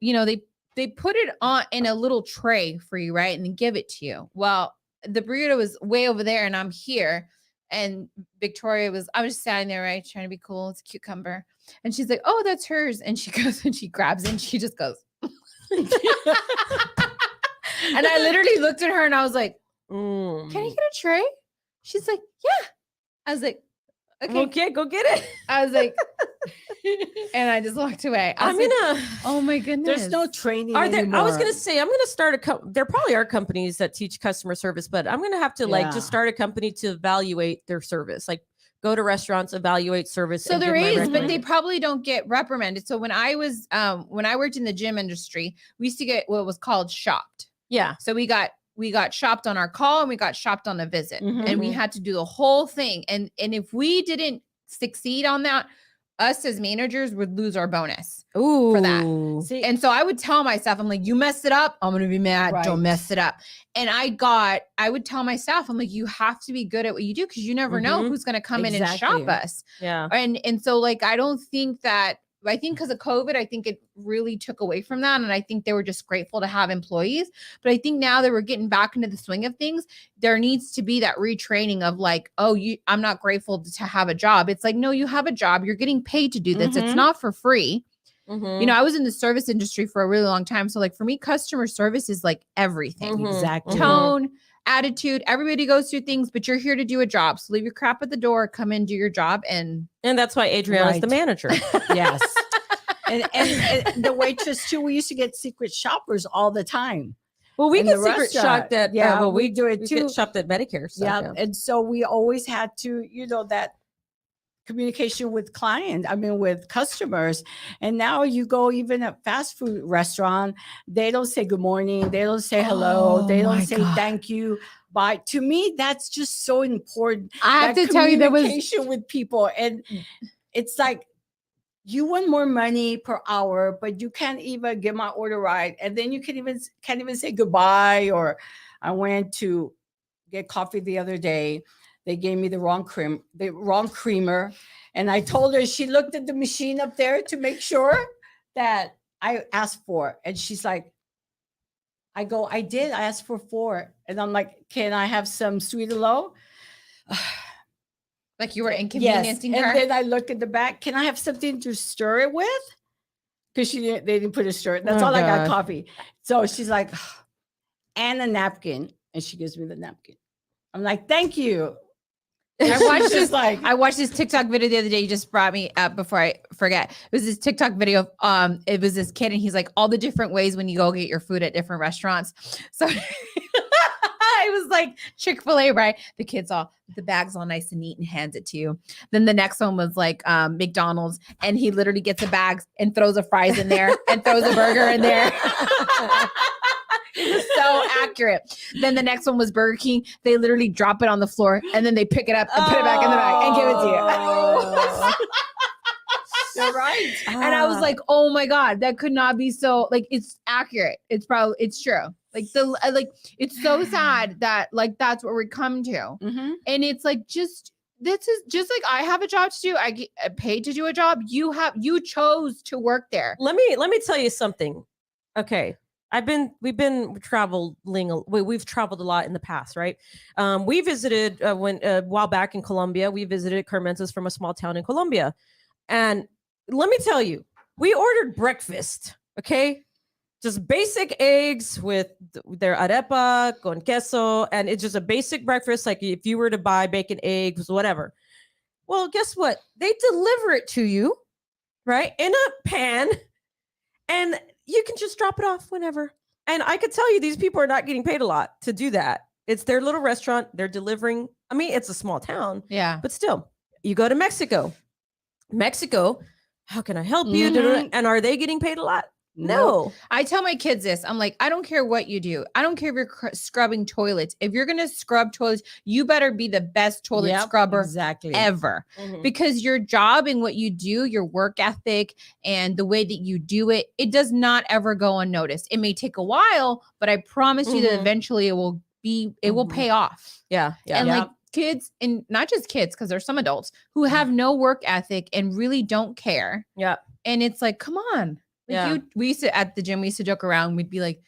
they put it on in a little tray for you, right? And then give it to you. Well, the burrito was way over there and I'm here. And Victoria I was just standing there, right? Trying to be cool. It's a cucumber. And she's like, oh, that's hers. And she goes and she grabs it and she just goes. And I literally looked at her and I was like, can I get a tray? She's like, yeah. I was like, okay, go get it. I was like, and I just walked away. I'm gonna. Oh my goodness. There's no training Are there? anymore. I was gonna say I'm gonna start there probably are companies that teach customer service, but I'm gonna have to Yeah. just start a company to evaluate their service. Like go to restaurants, evaluate service. So and there give my is, but they recommendation. probably don't get reprimanded. So when I worked in the gym industry, we used to get what was called shopped. Yeah. So we got shopped on our call and we got shopped on a visit, and we Mhm. had to do the whole thing. And if we didn't succeed on that, us as managers would lose our bonus. Ooh. For that. See, And so I would tell myself, I'm like, you messed it up, I'm gonna be mad. Right. Don't mess it up. And I would tell my staff, I'm like, you have to be good at what you do, because you never know Mhm. who's gonna come in and Exactly. shop us. Yeah. And so I don't think that. I think because of COVID, I think it really took away from that. And I think they were just grateful to have employees. But I think now that we're getting back into the swing of things, there needs to be that retraining of I'm not grateful to have a job. It's like, no, you have a job. You're getting paid to do this. It's Mhm. not for free. Mhm. I was in the service industry for a really long time. So for me, customer service is everything. Mhm. Exactly. Tone, attitude, everybody goes through things, but you're here to do a job. So leave your crap at the door, come in, do your job. And that's why Adriana's the Right. manager. Yes. and the waitress too, we used to get secret shoppers all the time. Well, we In get the secret restaurant. shocked at Yeah, well, we do it we too. get shopped at Medicare. So, Yeah. And so we always had to, that communication with with customers. And now you go even at fast food restaurant, they don't say good morning, they don't say hello, Oh they don't my say God. thank you. Bye. To me, that's just so important. I have that to tell you, communication with people. And it's like, you want more money per hour, but you can't even get my order right. And then you can't even say goodbye. Or I went to get coffee the other day. They gave me the wrong creamer. And I told her, she looked at the machine up there to make sure that I asked for it. And she's like, I asked for 4. And I'm like, can I have some sweet and low? you were inconveniencing her. And then I look at the back. Can I have something to stir it with? Because they didn't put a stir. That's Oh, all I got, God. coffee. So she's like, and a napkin. And she gives me the napkin. I'm like, thank you. I watched this TikTok video the other day. You just brought me up before I forget. It was this TikTok video of it was this kid and he's like all the different ways when you go get your food at different restaurants. So I was like Chick-fil-A, right? The kid's the bag's all nice and neat and hands it to you. Then the next one was like McDonald's, and he literally gets a bag and throws a fries in there and throws a burger in there. It was so accurate. Then the next one was Burger King. They literally drop it on the floor and then they pick it up and put it back in the bag and give it to you. You're right. And I was like, oh my God, that could not be so like it's accurate. It's true. Like it's so sad that like that's what we come to. Mm-hmm. And it's like this is just like I have a job to do. I get paid to do a job. You chose to work there. Let me tell you something. Okay. We've traveled a lot in the past, right? We visited a while back in Colombia. We visited Carmenza's from a small town in Colombia. And let me tell you, we ordered breakfast, okay? Just basic eggs with their arepa con queso. And it's just a basic breakfast. Like if you were to buy bacon, eggs, whatever. Well, guess what? They deliver it to you, right? In a pan. And you can just drop it off whenever. And I could tell you these people are not getting paid a lot to do that. It's their little restaurant. They're delivering. I mean, it's a small town. Yeah. But still, you go to Mexico. How can I help you? Mhm. And are they getting paid a lot? No. I tell my kids this. I'm like, I don't care what you do. I don't care if you're scrubbing toilets. If you're going to scrub toilets, you better be the best toilet scrubber ever. Mhm. Because your job and what you do, your work ethic and the way that you do it, it does not ever go unnoticed. It may take a while, but I promise you that Mhm. eventually it will Mhm. pay off. Yeah. And like kids, and not just kids, because there's some adults who have no work ethic and really don't care. Yeah. And it's like, come on. Like we used to at the gym, we used to joke around. We'd be like,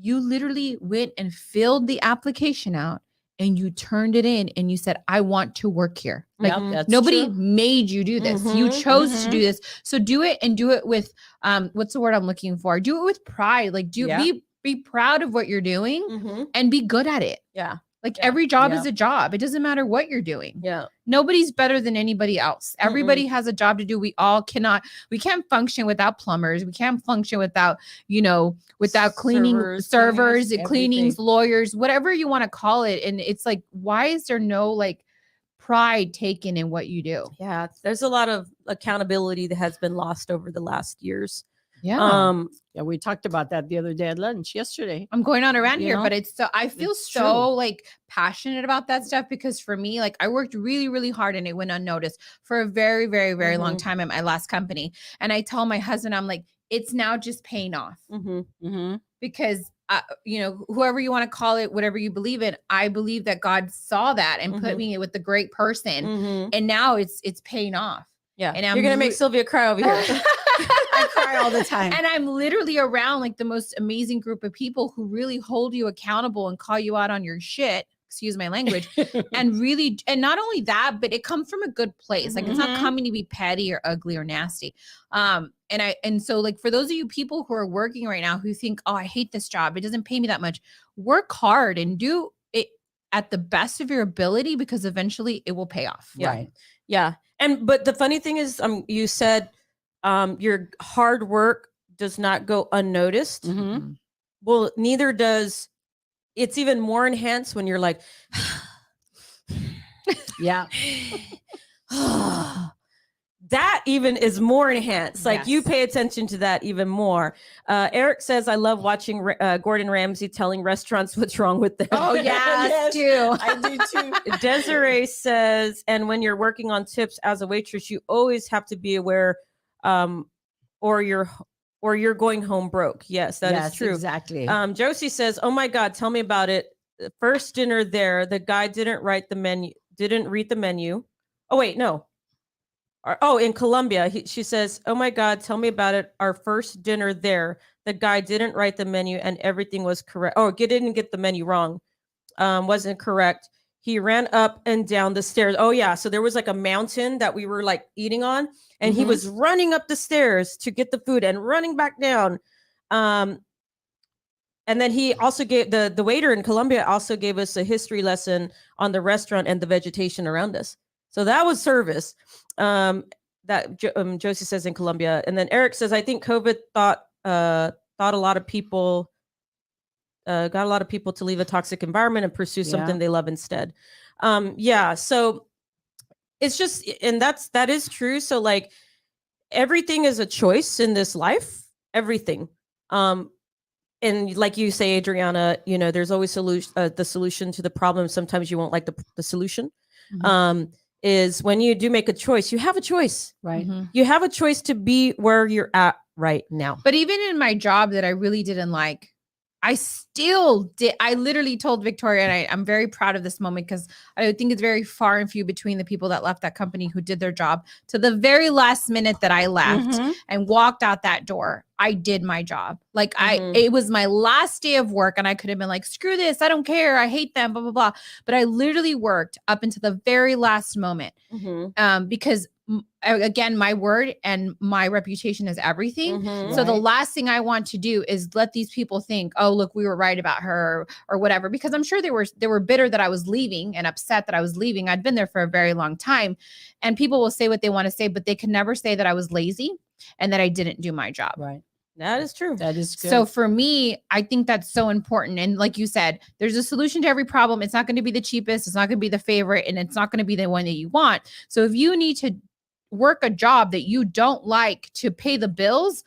you literally went and filled the application out and you turned it in and you said, I want to work here. Like That's nobody true. made you do this. Mhm, You chose to mhm. do this. So do it and do it with what's the word I'm looking for? Do it with pride. Like be proud of what you're doing Mhm. and be good at it. Yeah. Like Yeah. every job Yeah. is a job. It doesn't matter what you're doing. Yeah. Nobody's better than anybody else. Everybody has a job to do. We can't function without plumbers. We can't function without cleaning servers, cleaners, cleanings, everything. lawyers, whatever you want to call it. And it's like, why is there no like pride taken in what you do? Yeah. There's a lot of accountability that has been lost over the last years. Yeah. Yeah, we talked about that the other day at lunch yesterday. I'm going on around You here, know? but I feel It's so true. like passionate about that stuff because for me, like I worked really, really hard and it went unnoticed for a very, very, very long Mhm. time at my last company. And I tell my husband, I'm like, it's now just paying off Mhm. Mm-hmm. because, whoever you want to call it, whatever you believe in, I believe that God saw that and put Mhm. me with the great person. Mhm. And now it's paying off. Yeah. And You're I'm going to make re- Sylvia cry over here. I cry all the time. And I'm literally around like the most amazing group of people who really hold you accountable and call you out on your shit. Excuse my language. And not only that, but it comes from a good place. Like it's not Mhm. coming to be petty or ugly or nasty. And so like for those of you people who are working right now who think, oh, I hate this job. It doesn't pay me that much. Work hard and do it at the best of your ability because eventually it will pay off. Yeah. Right. Yeah. But the funny thing is, you said your hard work does not go unnoticed. Mm-hmm. Well, neither does. It's even more enhanced when you're like, Yeah. that even is more enhanced. Like you Yes. pay attention to that even more. Eric says, I love watching Gordon Ramsay telling restaurants what's wrong with them. Oh Yes. too. I do too. Desiree says, and when you're working on tips as a waitress, you always have to be aware, or you're going home broke. Yes, that is true. Exactly. Josie says, oh my God, tell me about it. First dinner there, the guy didn't read the menu. Oh, wait, no. In Colombia, she says, oh my God, tell me about it. Our first dinner there, the guy didn't write the menu and everything was correct. Oh, didn't get the menu wrong. Wasn't correct. He ran up and down the stairs. Oh yeah. So there was like a mountain that we were like eating on, and he Mhm. was running up the stairs to get the food and running back down. And then he also gave the waiter in Colombia also gave us a history lesson on the restaurant and the vegetation around us. So that was service. Josie says in Colombia. And then Eric says, I think COVID got a lot of people to leave a toxic environment and pursue something they love instead. So it's just, and that is true. So like everything is a choice in this life, everything. And like you say, Adriana, there's always the solution to the problem. Sometimes you won't like the solution. Is when you do make a choice, you have a choice, right? You have a choice to be where you're at right now. But even in my job that I really didn't like, I still did. I literally told Victoria, and I'm very proud of this moment because I think it's very far and few between the people that left that company who did their job to the very last minute that I left and walked out that door. I did my job. Like it was my last day of work and I could have been like, screw this. I don't care. I hate them, blah, blah, blah. But I literally worked up until the very last moment because again, my word and my reputation is everything. So the last thing I want to do is let these people think, oh, look, we were right about her or whatever, because I'm sure they were bitter that I was leaving and upset that I was leaving. I'd been there for a very long time and people will say what they want to say, but they can never say that I was lazy and that I didn't do my job. Right. That is true. That is good. So for me, I think that's so important. And like you said, there's a solution to every problem. It's not going to be the cheapest. It's not going to be the favorite. And it's not going to be the one that you want. So if you need to work a job that you don't like to pay the bills,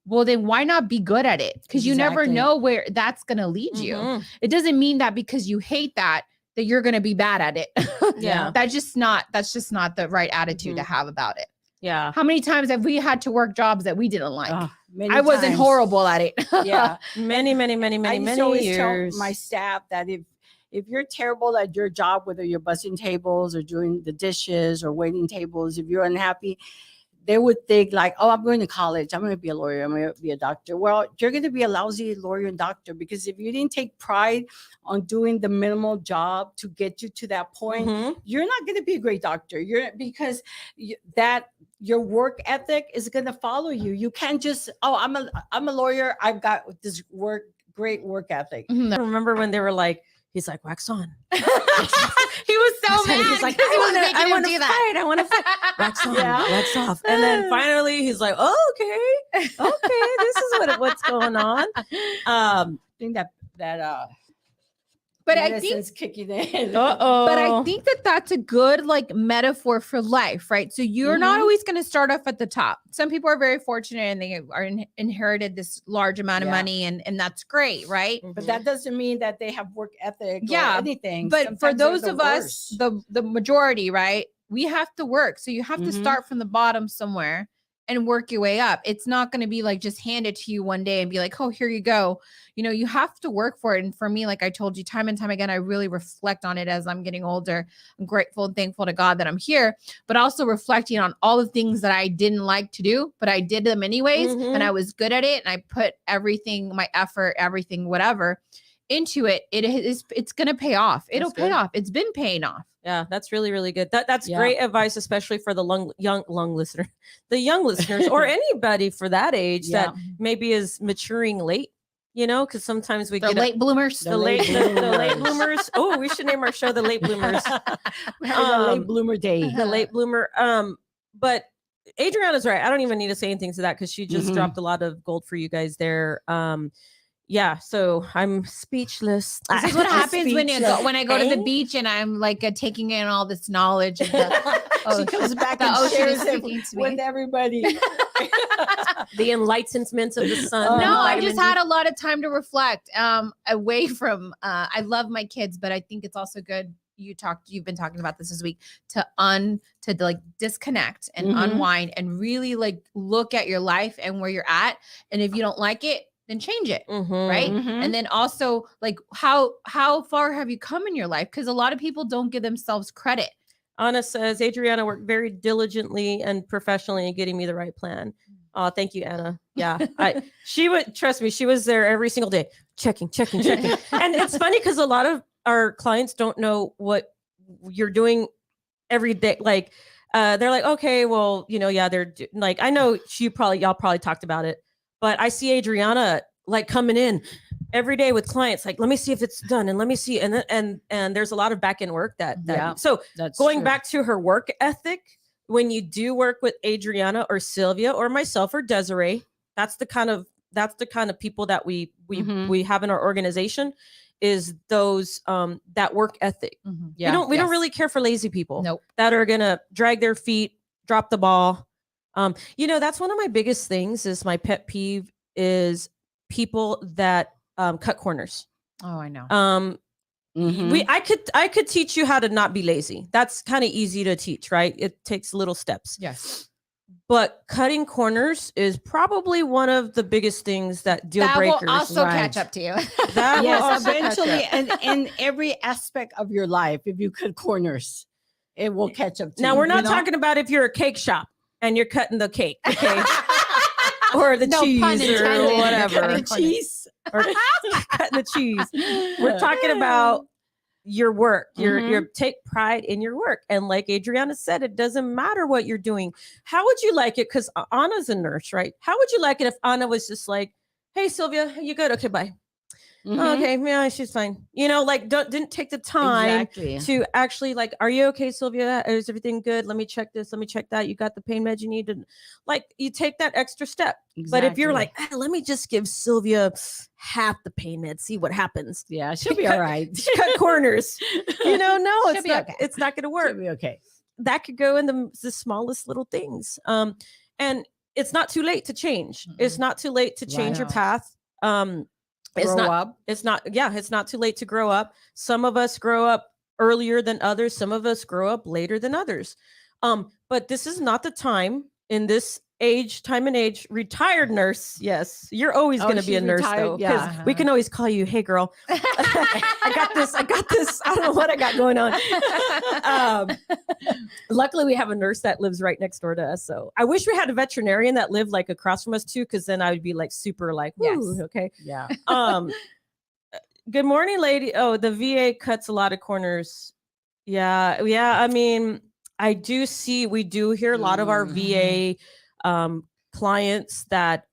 well, then why not be good at it? Because you never know where that's going to lead you. It doesn't mean that because you hate that you're going to be bad at it. That's just not the right attitude to have about it. Yeah. How many times have we had to work jobs that we didn't like? Many I wasn't times. horrible at it. Many Tell years. my staff that if you're terrible at your job, whether you're bussing tables or doing the dishes or waiting tables, if you're unhappy, they would think like, oh, I'm going to college. I'm going to be a lawyer. I'm going to be a doctor. Well, you're going to be a lousy lawyer and doctor because if you didn't take pride on doing the minimal job to get you to that point, you're not going to be a great doctor. Your work ethic is going to follow you. You can't just, oh, I'm a lawyer. I've got this great work ethic. I remember when they were like, he's like, wax on. He was so mad. He's like, I want to fight. I want to fight. Wax on, wax off. And then finally he's like, oh, okay, this is what's going on. I think that but I think kicking in. But I think that's a good like metaphor for life, right? So you're not always going to start off at the top. Some people are very fortunate and they are inherited this large amount of money and that's great, right? But that doesn't mean that they have work ethic or anything. But Sometimes for those they're of us, the majority, right? We have to work. So you have to start from the bottom somewhere and work your way up. It's not going to be like just hand it to you one day and be like, oh, here you go. You have to work for it. And for me, like I told you time and time again, I really reflect on it as I'm getting older. I'm grateful and thankful to God that I'm here, but also reflecting on all the things that I didn't like to do, but I did them anyways. And I was good at it. And I put everything, my effort, everything, whatever into it. It's going to pay off. It'll pay off. It's been paying off. Yeah, that's really, really good. That's great advice, especially for the young listeners, or anybody for that age that maybe is maturing late. Because sometimes we get late bloomers. The late bloomers. Oh, we should name our show the Late Bloomers. The Late Bloomer Day. The late bloomer. But Adriana's right. I don't even need to say anything to that because she just dropped a lot of gold for you guys there. Yeah, so I'm speechless. This is what happens when I go to the beach and I'm like taking in all this knowledge. She comes back and shares it with everybody. The enlightenment of the sun. No, I just had a lot of time to reflect. Away from, I love my kids, but I think it's also good. You've been talking about this week to like disconnect and unwind and really like look at your life and where you're at. And if you don't like it, then change it. Right. And then also like how far have you come in your life? Because a lot of people don't give themselves credit. Anna says, Adriana worked very diligently and professionally in getting me the right plan. Oh, thank you, Anna. Yeah. She would, trust me, she was there every single day, checking. And it's funny because a lot of our clients don't know what you're doing every day. Like, they're like, okay, well, they're like, I know y'all probably talked about it, but I see Adriana like coming in every day with clients, like, let me see if it's done, and let me see, and there's a lot of back end work that so That's going true. back to her work ethic, when you do work with Adriana or Sylvia or myself or Desiree, that's the kind of people that we have in our organization, is those that work ethic. Yeah. We don't really care for lazy people. Nope. That are gonna drag their feet, drop the ball. That's one of my biggest things, is my pet peeve is people that cut corners. Oh, I know. I could teach you how to not be lazy. That's kind of easy to teach, right? It takes little steps. Yes. But cutting corners is probably one of the biggest things that deal breakers. Will also catch up to you. That will Yes, also eventually, catch up. and in every aspect of your life, if you cut corners, it will catch up to you. Now, we're not talking about if you're a cake shop and you're cutting the cake, okay? Or the cheese or whatever. The cheese. Or cutting the cheese. We're talking about your work. Your take pride in your work. And like Adriana said, it doesn't matter what you're doing. How would you like it? Because Anna's a nurse, right? How would you like it if Anna was just like, hey, Sylvia, you good? Okay, bye. Okay, yeah, she's fine. Didn't take the time to actually, like, are you okay, Sylvia? Is everything good? Let me check this. Let me check that. You got the pain meds you need. Like, you take that extra step. But if you're like, let me just give Sylvia half the pain meds, see what happens. Yeah, she'll be all right. Cut corners. No, it's not. Okay. It's not going to work. She'll be okay. That could go in the smallest little things. And it's not too late to change. It's not too late to change your path. It's not too late to grow up. Some of us grow up earlier than others. Some of us grow up later than others. But this is not the time in this time and age. Retired nurse, yes, you're always going to be a nurse, though, because we can always call you, hey girl, I got this. I don't know what I got going on. Luckily, we have a nurse that lives right next door to us. So I wish we had a veterinarian that lived like across from us too, because then I would be like super like, woo, okay. Yeah. Good morning, lady. Oh, the VA cuts a lot of corners. Yeah. I mean, we do hear a lot of our VA clients that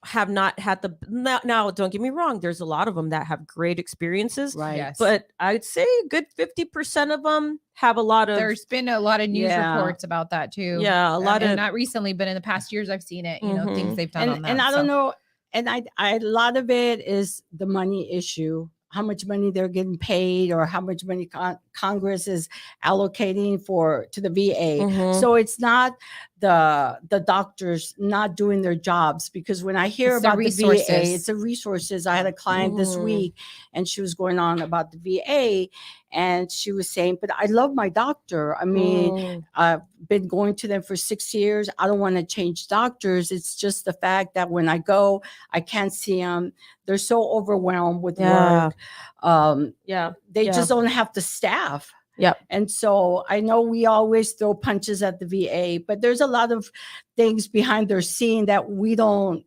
have not had now, don't get me wrong, there's a lot of them that have great experiences, Right. Yes. but I'd say a good 50% of them have a lot of There's been a lot of news reports about that too. Yeah, a lot of not recently, but in the past years I've seen it, things they've done on that. And I don't know, and I a lot of it is the money issue, how much money they're getting paid, or how much money Congress is allocating to the VA. So it's not the doctors not doing their jobs, because when I hear about the VA, it's the resources. I had a client this week, and she was going on about the VA, and she was saying, but I love my doctor. I mean, I've been going to them for 6 years. I don't want to change doctors. It's just the fact that when I go, I can't see them. They're so overwhelmed with work. They just don't have the staff. Yep. And so I know we always throw punches at the VA, but there's a lot of things behind their scene that we don't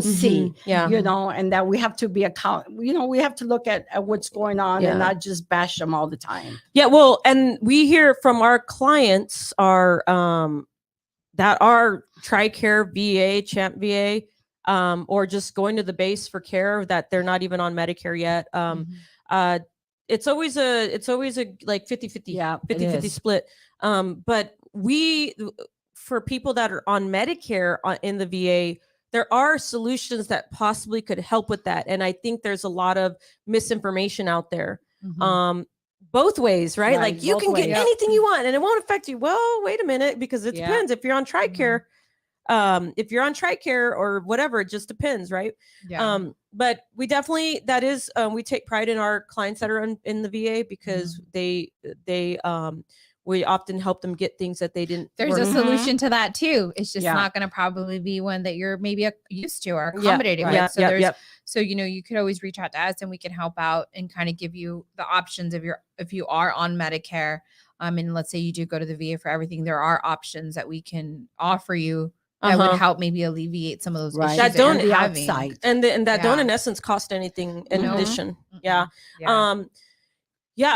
see, and that we have to be we have to look at what's going on and not just bash them all the time. Yeah. Well, and we hear from our clients that are TRICARE VA, Champ VA, or just going to the base for care, that they're not even on Medicare yet. It's always a like 50-50, 50-50 split. But for people that are on Medicare in the VA, there are solutions that possibly could help with that. And I think there's a lot of misinformation out there. Both ways, right? Like, you can get anything you want and it won't affect you. Well, wait a minute, because it depends. If you're on TRICARE, or whatever, it just depends, right? But we definitely, we take pride in our clients that are in the VA, because we often help them get things that they didn't. There's a solution to that too. It's just not going to probably be one that you're maybe used to or accommodating with. So you could always reach out to us, and we can help out and kind of give you the options if you are on Medicare. And let's say you do go to the VA for everything, there are options that we can offer you that would help maybe alleviate some of those issues that don't you're having. Outside. And that don't in essence cost anything in addition. I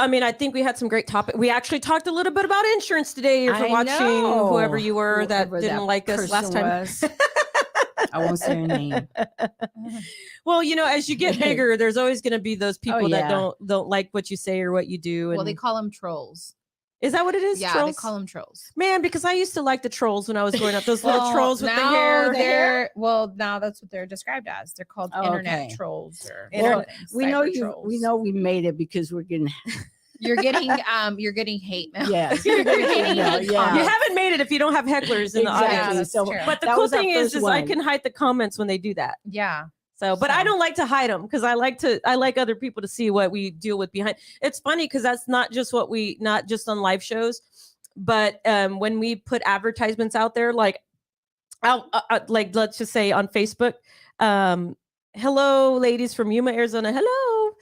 mean, I think we had some great topics. We actually talked a little bit about insurance today. If you're watching, whoever you were that didn't like us last time. I won't say her name. Well, as you get bigger, there's always going to be those people that yeah. don't like what you say or what you do. Well, And they call them trolls. is that what it is? Yeah, Trolls? they call them trolls. Man, because I used to like the trolls when I was growing up. Those little Well, trolls with the now hair. They're well, now that's what they're described as. They're called Oh, internet okay. trolls or Well, things, we know cyber you. trolls. We know we made it because we're getting. You're getting hate mail. Yes. You're getting Hate mail, hate yeah. You comments. haven't made it if you don't have hecklers in the Exactly. audience. that's So, true. But the That cool was our thing is first I one. can hide the comments when they do that. Yeah. So, but I So- don't like to hide them because I like other people to see what we deal with behind. It's funny because that's not just on live shows, but when we put advertisements out there, like like let's just say on Facebook, hello ladies from Yuma, Arizona. Hello.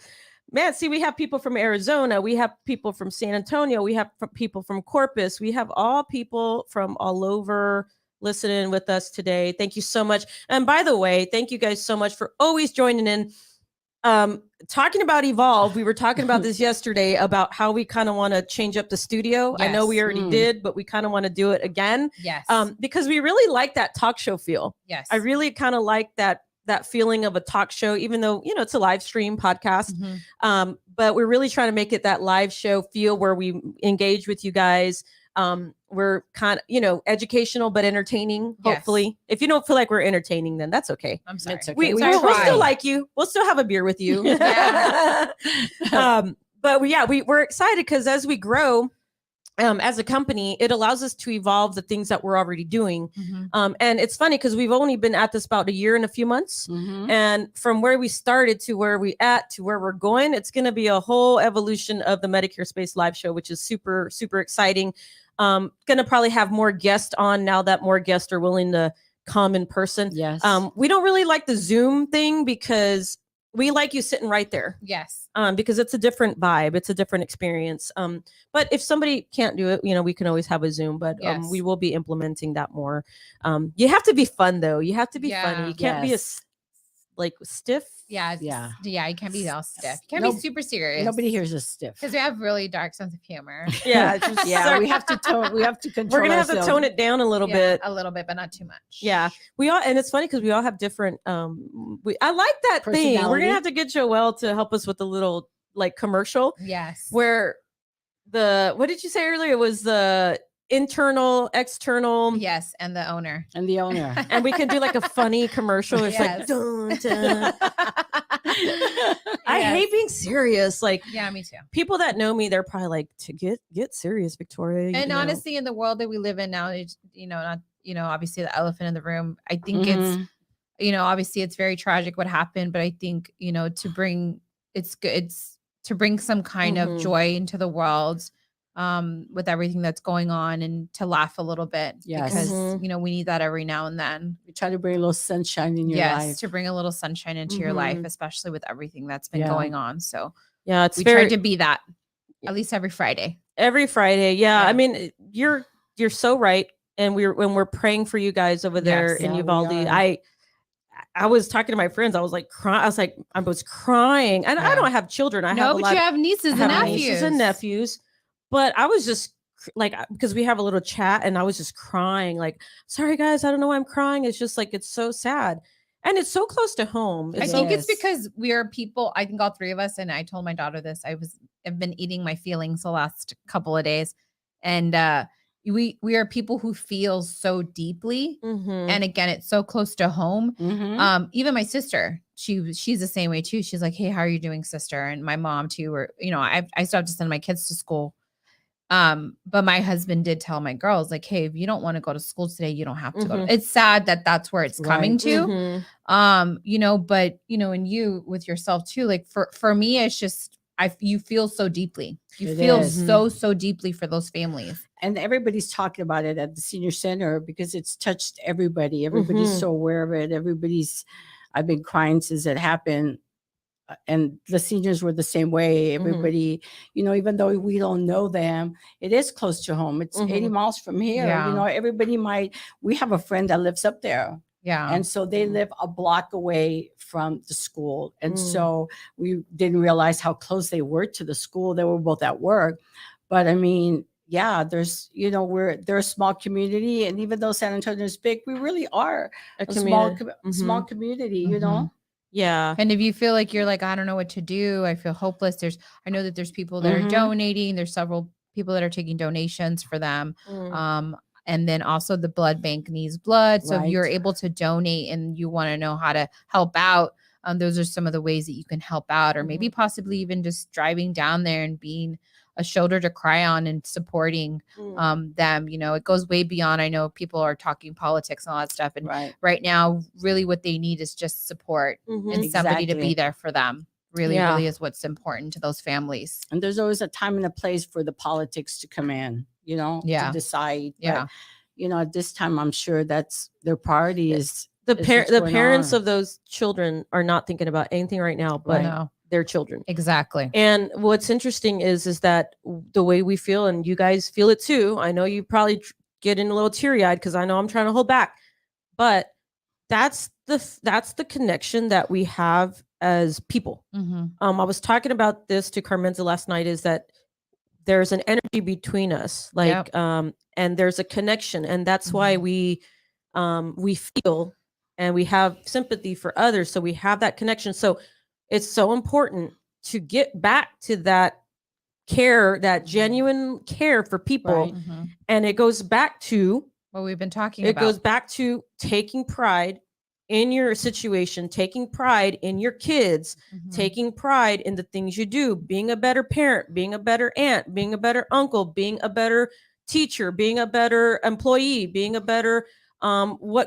Man, see, we have people from Arizona. We have people from San Antonio. We have people from Corpus. We have all people from all over listening with us today. Thank you so much. And by the way, thank you guys so much for always joining in. Talking about Evolve, we were talking about this yesterday about how we kind of want to change up the studio. I know we Yes. already did, but we kind of want to do it again. Yes. Because we really like that talk show feel. yes. I really kind of like that feeling of a talk show, even though, it's a live stream podcast. Mhm. But we're really trying to make it that live show feel where we engage with you guys. We're kind of, educational, but entertaining, Yes. hopefully. If you don't feel like we're entertaining, then that's okay. I'm sorry. It's okay. We'll try. still like you. We'll still have a beer with you. Yeah. But we're excited because as we grow, as a company, it allows us to evolve the things that we're already doing. Mhm. And it's funny because we've only been at this about a year and a few months. Mhm. And from where we started to where we at to where we're going, it's going to be a whole evolution of the Medicare Space Live Show, which is super, super exciting. Going to probably have more guests on now that more guests are willing to come in person. Yes. We don't really like the Zoom thing because we like you sitting right there. Yes. Because it's a different vibe. It's a different experience. But if somebody can't do it, we can always have a Zoom, but Yes. we will be implementing that more. You have to be fun though. You have to be funny. Yeah. You can't be stiff. Yeah. Yeah. Yeah. You can't be all stiff. You can't Nope. be super serious. Nobody hears us stiff. Because we have really dark sense of humor. Yeah. it's just Yeah, we have to tone. We have to control. we're gonna have to ourselves. tone it down a little Yeah, bit. a little bit, but not too much. Yeah. We all, and it's funny because we all have different I like that thing. We're Personality. gonna have to get Joelle to help us with a little commercial Yes. where what did you say earlier? It was the internal, external. Yes, and the owner. And the owner. And we can do like a funny commercial. It's like, Yes. dun, dun. I Yes. hate being serious. Like Yeah, me too. people that know me, they're probably like, to get serious, Victoria. And honestly, in the world that we live in now, it's, not, obviously the elephant in the room. I think it's, Mhm. Obviously it's very tragic what happened, but I think, to bring, it's good. It's to bring some kind of Mhm. joy into the world, with everything that's going on, and to laugh a little bit. Yes. Because, Mhm. we need that every now and then. We try to bring a little sunshine in your Yes. life. To bring a little sunshine into your life, Mhm. especially with everything that's been Yeah. going on. So yeah, it's we very tried to be that at least every Friday. every Friday. Yeah. Yeah. I mean, you're so right. And we're praying for you guys over there Yes. in Yeah, we Uvalde. are. I was talking to my friends. I was like crying. I was crying. And I Yeah. don't have children. I have No, a but lot you have nieces I and have nephews. nieces and nephews. But I was just like, because we have a little chat, and I was just crying. Like, sorry guys, I don't know why I'm crying. It's just like it's so sad, and it's so close to home. I It's think so, it's because we are people. I think all three of us, and I told my daughter this. I've been eating my feelings the last couple of days, and we are people who feel so deeply. Mhm. And again, it's so close to home. Mhm. Even my sister, she's the same way too. She's like, "Hey, how are you doing, sister?" And my mom too. Or I still have to send my kids to school. But my husband did tell my girls, like, "Hey, if you don't want to go to school today, you don't have to go." Mhm. It's sad that that's where it's coming Right. to. Mhm. But and you with yourself too. Like for me, it's just you feel so deeply. You It feel is. so deeply for those families. And everybody's talking about it at the senior center because it's touched everybody. Everybody's Mhm. so aware of it. I've been crying since it happened. And the seniors were the same way. Everybody, even though we don't know them, it is close to home. It's 80 miles from here. Yeah. Everybody we have a friend that lives up there. Yeah. And so they live a block away from the school. And Mm. so we didn't realize how close they were to the school. They were both at work. But I mean, yeah, there's, they're a small community, and even though San Antonio is big, we really are a small small community, Yeah. And if you feel like you're like, I don't know what to do, I feel hopeless. I know that there's people that are donating. There's several people that are taking donations for them. And then also the blood bank needs blood. So if you're able to donate and you want to know how to help out, those are some of the ways that you can help out, or maybe possibly even just driving down there and being a shoulder to cry on and supporting them. It goes way beyond. I know people are talking politics and all that stuff. And right now, really what they need is just support and somebody to be there for them. Really is what's important to those families. And there's always a time and a place for the politics to come in, to decide. But, at this time, I'm sure that's their priority is the parents of those children are not thinking about anything right now, but their children. Exactly. And what's interesting is that the way we feel, and you guys feel it too. I know you probably getting a little teary-eyed because I know I'm trying to hold back, but that's the connection that we have as people. I was talking about this to Carmenza last night, is that there's an energy between us, like, and there's a connection, and that's why we feel and we have sympathy for others. So we have that connection. So it's so important to get back to that care, that genuine care for people. And it goes back to what we've been talking about. It goes back to taking pride in your situation, taking pride in your kids, taking pride in the things you do, being a better parent, being a better aunt, being a better uncle, being a better teacher, being a better employee, being a better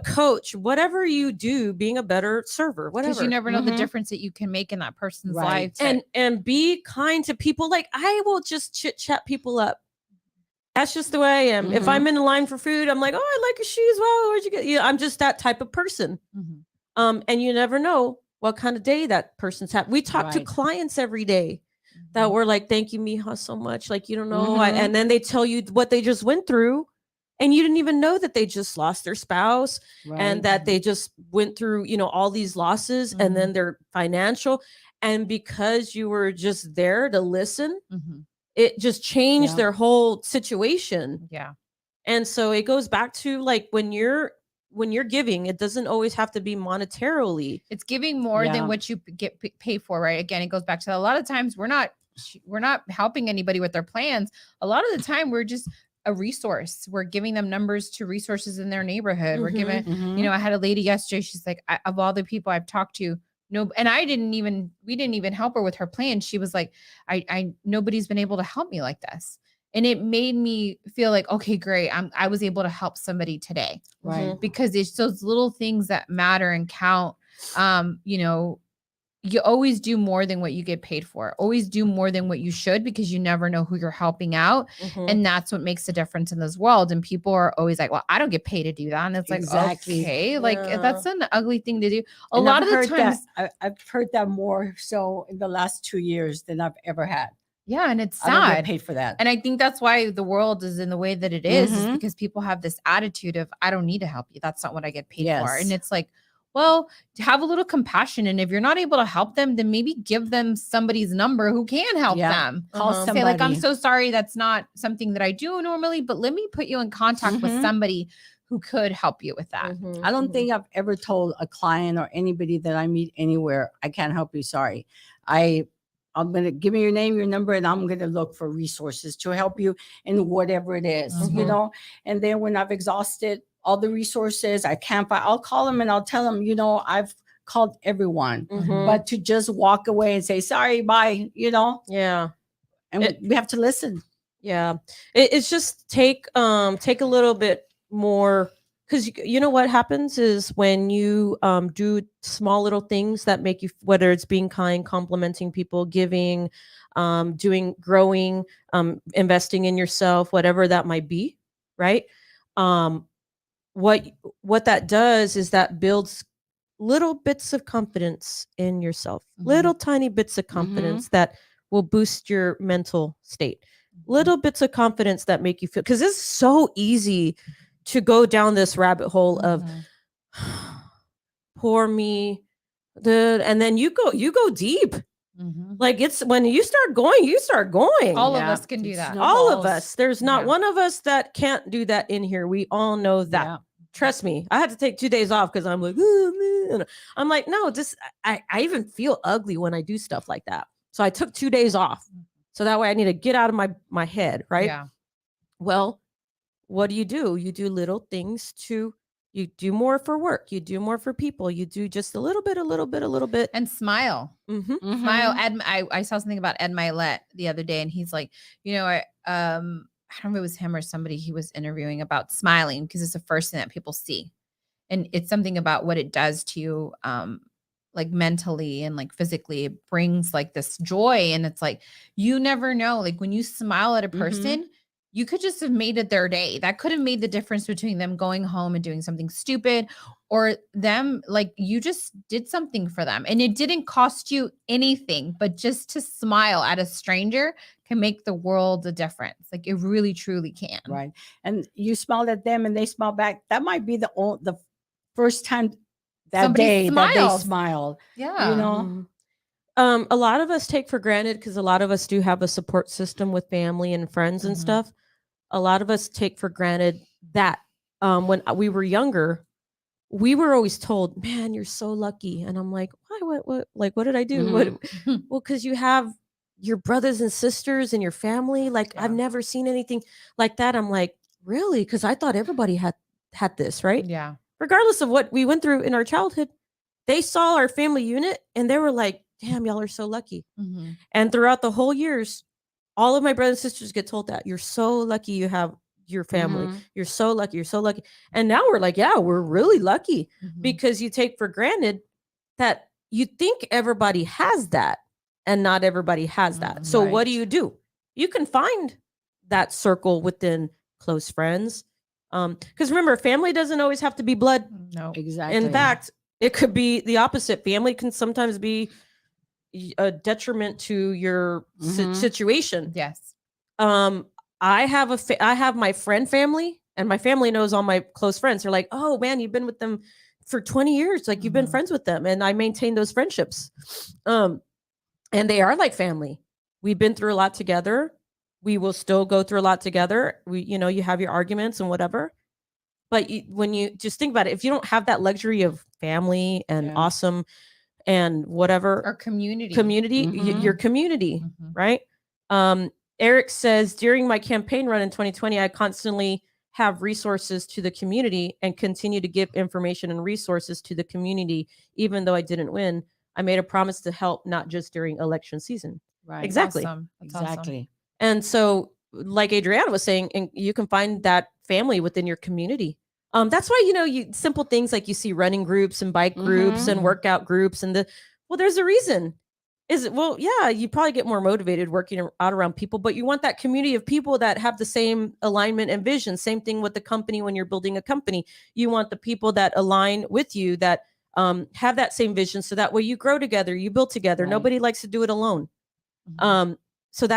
coach, whatever you do, being a better server, whatever. Because you never know the difference that you can make in that person's life. And be kind to people. Like, I will just chit chat people up. That's just the way I am. If I'm in the line for food, I'm like, oh, I like your shoes. Wow, where'd you get? I'm just that type of person. And you never know what kind of day that person's having. We talk to clients every day that were like, thank you, Mija, so much. Like, you don't know. And then they tell you what they just went through. And you didn't even know that they just lost their spouse and that they just went through, all these losses and then their financial. And because you were just there to listen, it just changed their whole situation. Yeah. And so it goes back to, like, when you're giving, it doesn't always have to be monetarily. It's giving more than what you get paid for, right? Again, it goes back to a lot of times we're not helping anybody with their plans. A lot of the time we're just a resource. We're giving them numbers to resources in their neighborhood. We're giving, I had a lady yesterday. She's like, of all the people I've talked to, no, and we didn't even help her with her plan. She was like, nobody's been able to help me like this. And it made me feel like, okay, great. I was able to help somebody today. Right. Because it's those little things that matter and count. You always do more than what you get paid for. Always do more than what you should, because you never know who you're helping out. And that's what makes a difference in this world. And people are always like, well, I don't get paid to do that. And it's like, okay, like that's an ugly thing to do. A lot of the times I've heard that more so in the last 2 years than I've ever had. Yeah. And it's sad. I don't get paid for that. And I think that's why the world is in the way that it is because people have this attitude of, I don't need to help you. That's not what I get paid for. And it's like, well, have a little compassion. And if you're not able to help them, then maybe give them somebody's number who can help them. Call somebody. Say, like, I'm so sorry. That's not something that I do normally, but let me put you in contact with somebody who could help you with that. I don't think I've ever told a client or anybody that I meet anywhere, I can't help you. Sorry. I'm going to give me your name, your number, and I'm going to look for resources to help you in whatever it is, and then when I've exhausted all the resources I can't find, I'll call them and I'll tell them, I've called everyone, but to just walk away and say, sorry, bye, Yeah. And we have to listen. Yeah. It's just take a little bit more, because you know what happens is when you do small little things that make you, whether it's being kind, complimenting people, giving, growing, investing in yourself, whatever that might be, right? What that does is that builds little bits of confidence in yourself, little tiny bits of confidence that will boost your mental state, little bits of confidence that make you feel, because it's so easy to go down this rabbit hole of poor me, and then you go deep. Like it's when you start going, you start going. All of us can do that. All of us. There's not Yeah. one of us that can't do that in here. We all know that. Yeah. Trust me. I had to take 2 days off because I'm like, oh, man. I'm like, no, just I even feel ugly when I do stuff like that. So I took 2 days off. So that way I need to get out of my head, right? Yeah. Well, what do? You do little things you do more for work. You do more for people. You do just a little bit. And smile. Smile. I saw something about Ed Milet the other day, and he's like, I don't know if it was him or somebody he was interviewing about smiling, because it's the first thing that people see. And it's something about what it does to you, like mentally and like physically. It brings like this joy. And it's like, you never know, like when you smile at a person, you could just have made it their day. That could have made the difference between them going home and doing something stupid, or them, like, you just did something for them. And it didn't cost you anything, but just to smile at a stranger can make the world a difference. Like, it really, truly can. Right. And you smiled at them and they smile back. That might be the first time that Somebody day that they smiles. smiled. Yeah. You know? A lot of us take for granted, because a lot of us do have a support system with family and friends and stuff. A lot of us take for granted that when we were younger, we were always told, man, you're so lucky. And I'm like, why? What did I do? Well, because you have your brothers and sisters and your family. Like, I've never seen anything like that. I'm like, really? Because I thought everybody had this, right? Yeah. Regardless of what we went through in our childhood, they saw our family unit and they were like, damn, y'all are so lucky. And throughout the whole years, all of my brothers and sisters get told that you're so lucky you have your family. You're so lucky. You're so lucky. And now we're like, yeah, we're really lucky, because you take for granted that you think everybody has that, and not everybody has that. So what do? You can find that circle within close friends. Because remember, family doesn't always have to be blood. No. Exactly. In fact, it could be the opposite. Family can sometimes be a detriment to your situation. Yes. I have my friend family, and my family knows all my close friends. They're like, oh man, you've been with them for 20 years. Like, you've been friends with them. And I maintain those friendships. And they are like family. We've been through a lot together. We will still go through a lot together. You have your arguments and whatever. But when you just think about it, if you don't have that luxury of family and awesome and whatever, Or community, your community, right? Eric says, during my campaign run in 2020, I constantly have resources to the community and continue to give information and resources to the community. Even though I didn't win, I made a promise to help, not just during election season. Right. Exactly. Awesome. That's Exactly. awesome. And so, like Adriana was saying, and you can find that family within your community. That's why, you simple things like you see running groups and bike groups and workout groups, and there's a reason. You probably get more motivated working out around people, but you want that community of people that have the same alignment and vision. Same thing with the company. When you're building a company, you want the people that align with you, that have that same vision. So that way you grow together, you build together. Right. Nobody likes to do it alone. So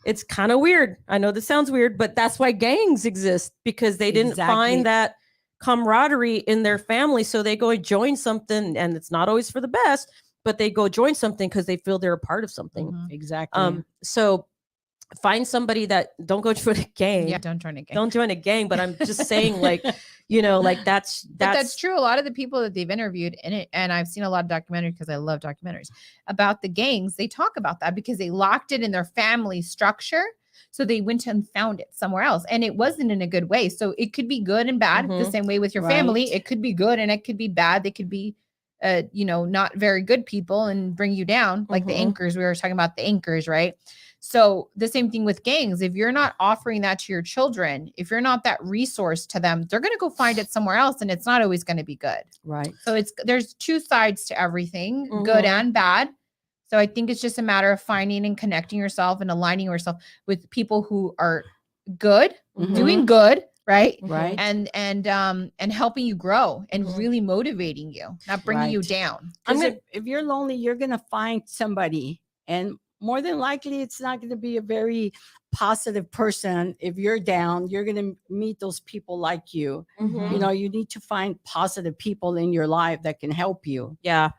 it's kind of weird. I know this sounds weird, but that's why gangs exist, because they didn't find that camaraderie in their family. So they go and join something, and it's not always for the best, but they go join something because they feel they're a part of something. Exactly. So find somebody that, don't go join a gang. Yeah, don't join a gang. Don't join a gang. But I'm just saying, like, that's But that's true. A lot of the people that they've interviewed in it, and I've seen a lot of documentaries, because I love documentaries about the gangs. They talk about that because they locked it in their family structure. So they went and found it somewhere else, and it wasn't in a good way. So it could be good and bad, the same way with your family. It could be good and it could be bad. They could be, not very good people and bring you down, like the anchors. We were talking about the anchors, right? So the same thing with gangs. If you're not offering that to your children, if you're not that resource to them, they're going to go find it somewhere else, and it's not always going to be good. Right. So there's two sides to everything, good and bad. So I think it's just a matter of finding and connecting yourself and aligning yourself with people who are good, doing good, right? Right. And helping you grow and really motivating you, not bringing you down. If you're lonely, you're going to find somebody, and more than likely, it's not going to be a very positive person. If you're down, you're going to meet those people like you. You need to find positive people in your life that can help you. Yeah.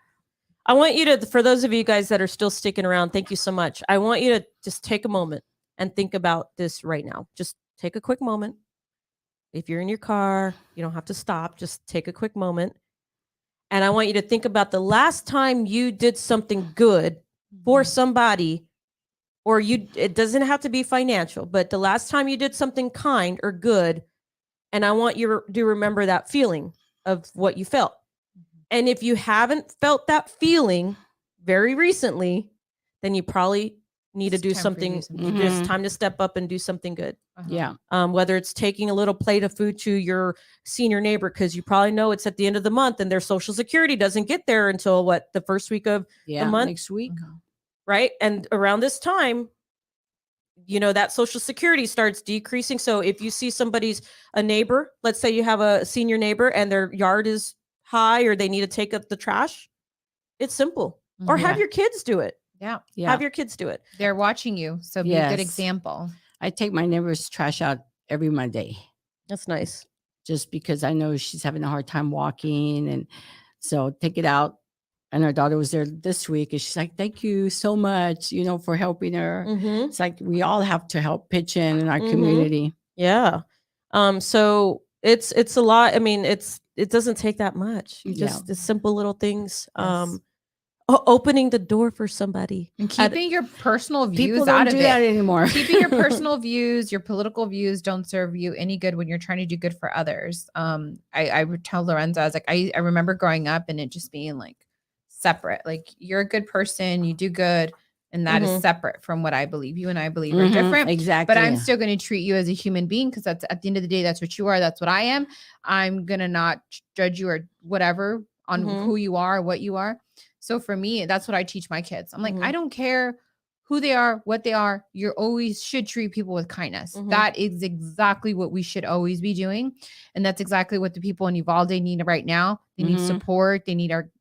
I want you to, for those of you guys that are still sticking around, thank you so much. I want you to just take a moment and think about this right now. Just take a quick moment. If you're in your car, you don't have to stop. Just take a quick moment. And I want you to think about the last time you did something good for somebody, or it doesn't have to be financial, but the last time you did something kind or good. And I want you to remember that feeling of what you felt. And if you haven't felt that feeling very recently, then you probably need to do something. It's time to step up and do something good. Yeah. Whether it's taking a little plate of food to your senior neighbor, because you probably know it's at the end of the month and their Social Security doesn't get there until the first week of the month? Next week. Right. And around this time, that Social Security starts decreasing. So if you see a neighbor, let's say you have a senior neighbor and their yard is high or they need to take up the trash, it's simple. Or have your kids do it. Yeah. Have your kids do it. They're watching you. So be a good example. I take my neighbor's trash out every Monday. That's nice. Just because I know she's having a hard time walking. And so take it out. And our daughter was there this week and she's like, thank you so much, for helping her. It's like we all have to help pitch in our community. Yeah. So it's a lot. I mean, it doesn't take that much. You just the simple little things. Yes. Opening the door for somebody and keeping your personal views People out don't of do it that anymore. Keeping your personal views, your political views don't serve you any good when you're trying to do good for others. I would tell Lorenza, I was like, I remember growing up and it just being like separate. Like you're a good person, you do good, and that is separate from what I believe. You and I believe are different. Exactly. But I'm still going to treat you as a human being because that's at the end of the day, that's what you are. That's what I am. I'm going to not judge you or whatever on who you are, what you are. So for me, that's what I teach my kids. I'm like, I don't care who they are, what they are. You always should treat people with kindness. That is exactly what we should always be doing. And that's exactly what the people in Uvalde need right now. They need support. They need our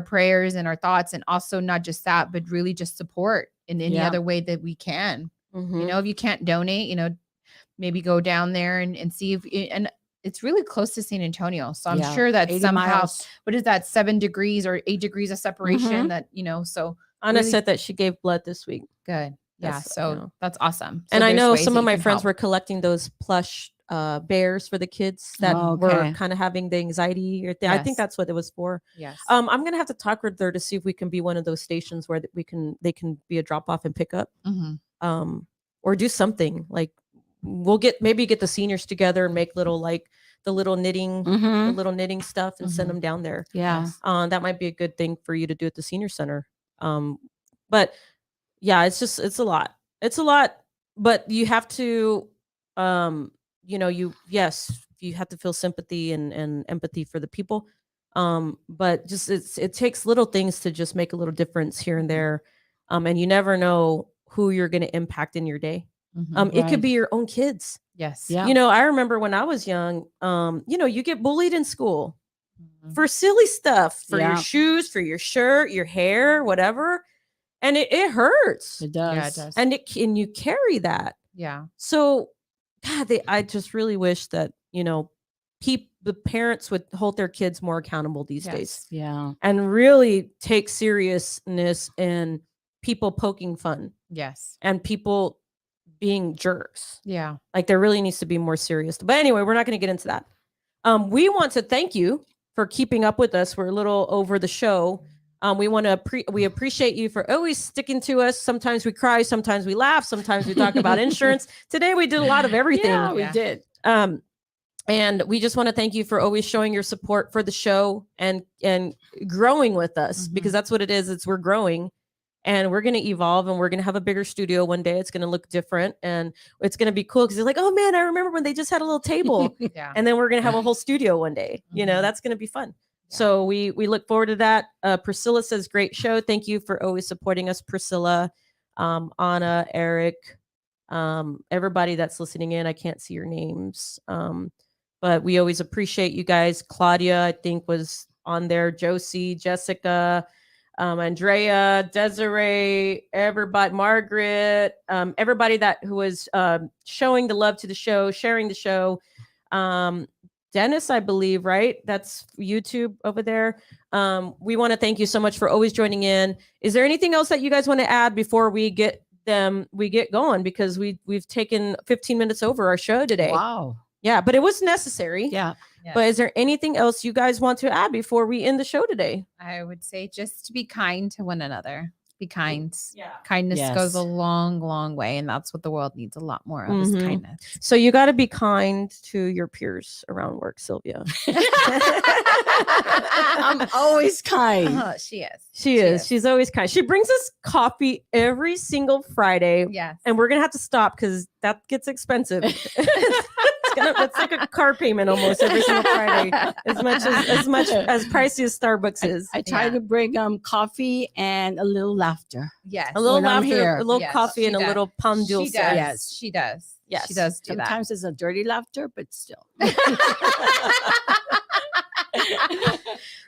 prayers and our thoughts. And also not just that, but really just support in any other way that we can. If you can't donate, maybe go down there and see if, and it's really close to San Antonio. So I'm sure that somehow, what is that, 7 degrees or 8 degrees of separation that, so. Anna said that she gave blood this week. Good. Yeah. So that's awesome. So and I know some of my friends were collecting those plush bears for the kids that were kind of having the anxiety. I think that's what it was for. Yes. I'm going to have to talk with her to see if we can be one of those stations where they can be a drop off and pick up. Or do something like we'll get the seniors together and make little the little knitting stuff and send them down there. Yeah. That might be a good thing for you to do at the senior center. But yeah, it's a lot, but you have to, you have to feel sympathy and empathy for the people. But just, it takes little things to just make a little difference here and there. And you never know who you're going to impact in your day. It could be your own kids. Yes. Yeah. I remember when I was young, you get bullied in school for silly stuff, for your shoes, for your shirt, your hair, whatever. And it hurts. It does. Yeah, it does. And you carry that. Yeah. So God, I just really wish that, the parents would hold their kids more accountable these days. Yeah. And really take seriousness in people poking fun. Yes. And people being jerks. Yeah. Like there really needs to be more serious. But anyway, we're not going to get into that. We want to thank you for keeping up with us. We're a little over the show. We appreciate you for always sticking to us. Sometimes we cry, sometimes we laugh, sometimes we talk about insurance. Today we did a lot of everything. Yeah, we did. And we just want to thank you for always showing your support for the show and growing with us, because that's what it is. We're growing. And we're going to evolve and we're going to have a bigger studio one day. It's going to look different and it's going to be cool because they're like, oh man, I remember when they just had a little table. And then we're going to have a whole studio one day. That's going to be fun. Yeah. So we look forward to that. Priscilla says, great show. Thank you for always supporting us, Priscilla, Anna, Eric, everybody that's listening in. I can't see your names. But we always appreciate you guys. Claudia, I think, was on there. Josie, Jessica, Andrea, Desiree, everybody, Margaret, everybody who was showing the love to the show, sharing the show. Dennis, I believe, right? That's YouTube over there. We want to thank you so much for always joining in. Is there anything else that you guys want to add before we get going? Because we've taken 15 minutes over our show today. Wow. Yeah, but it was necessary. Yeah. But is there anything else you guys want to add before we end the show today? I would say just be kind to one another. Be kind. Yeah. Kindness goes a Yes. long, long way. And that's what the world needs a lot more of is Mhm. kindness. So you got to be kind to your peers around work, Sylvia. I'm always kind. She is. She is. She's always kind. She brings us coffee every single Friday. Yes. And we're going to have to stop because that gets expensive. It's like a car payment almost every single Friday, as much as pricey as Starbucks is. I try to bring coffee and a little laughter. Yes. A little when I'm laughter, here. a little Yes, coffee, she and a does. little pan She dulce. does. Yes. She does. Yes. She does do that. Sometimes it's a dirty laughter, but still.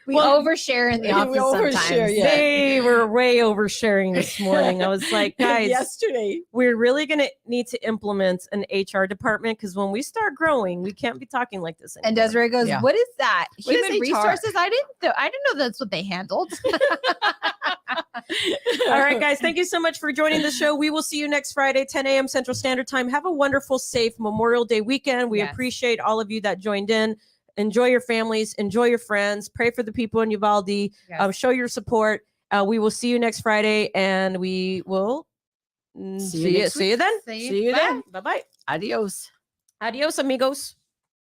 We Well, overshare in the we office overshare, sometimes. yeah. They were way oversharing this morning. I was like, guys, Yesterday. we're really going to need to implement an HR department because when we start growing, we can't be talking like this anymore. And Desiree goes, Yeah. "What is that? What is Human HR? resources? I didn't know that's what they handled." All right, guys, thank you so much for joining the show. We will see you next Friday, 10 a.m. Central Standard Time. Have a wonderful, safe Memorial Day weekend. We Yes. appreciate all of you that joined in. Enjoy your families, enjoy your friends, pray for the people in Uvalde, Yes. show your support. We will see you next Friday, and we will See you next see you then. See you then. Bye-bye. Adios. Adios, amigos.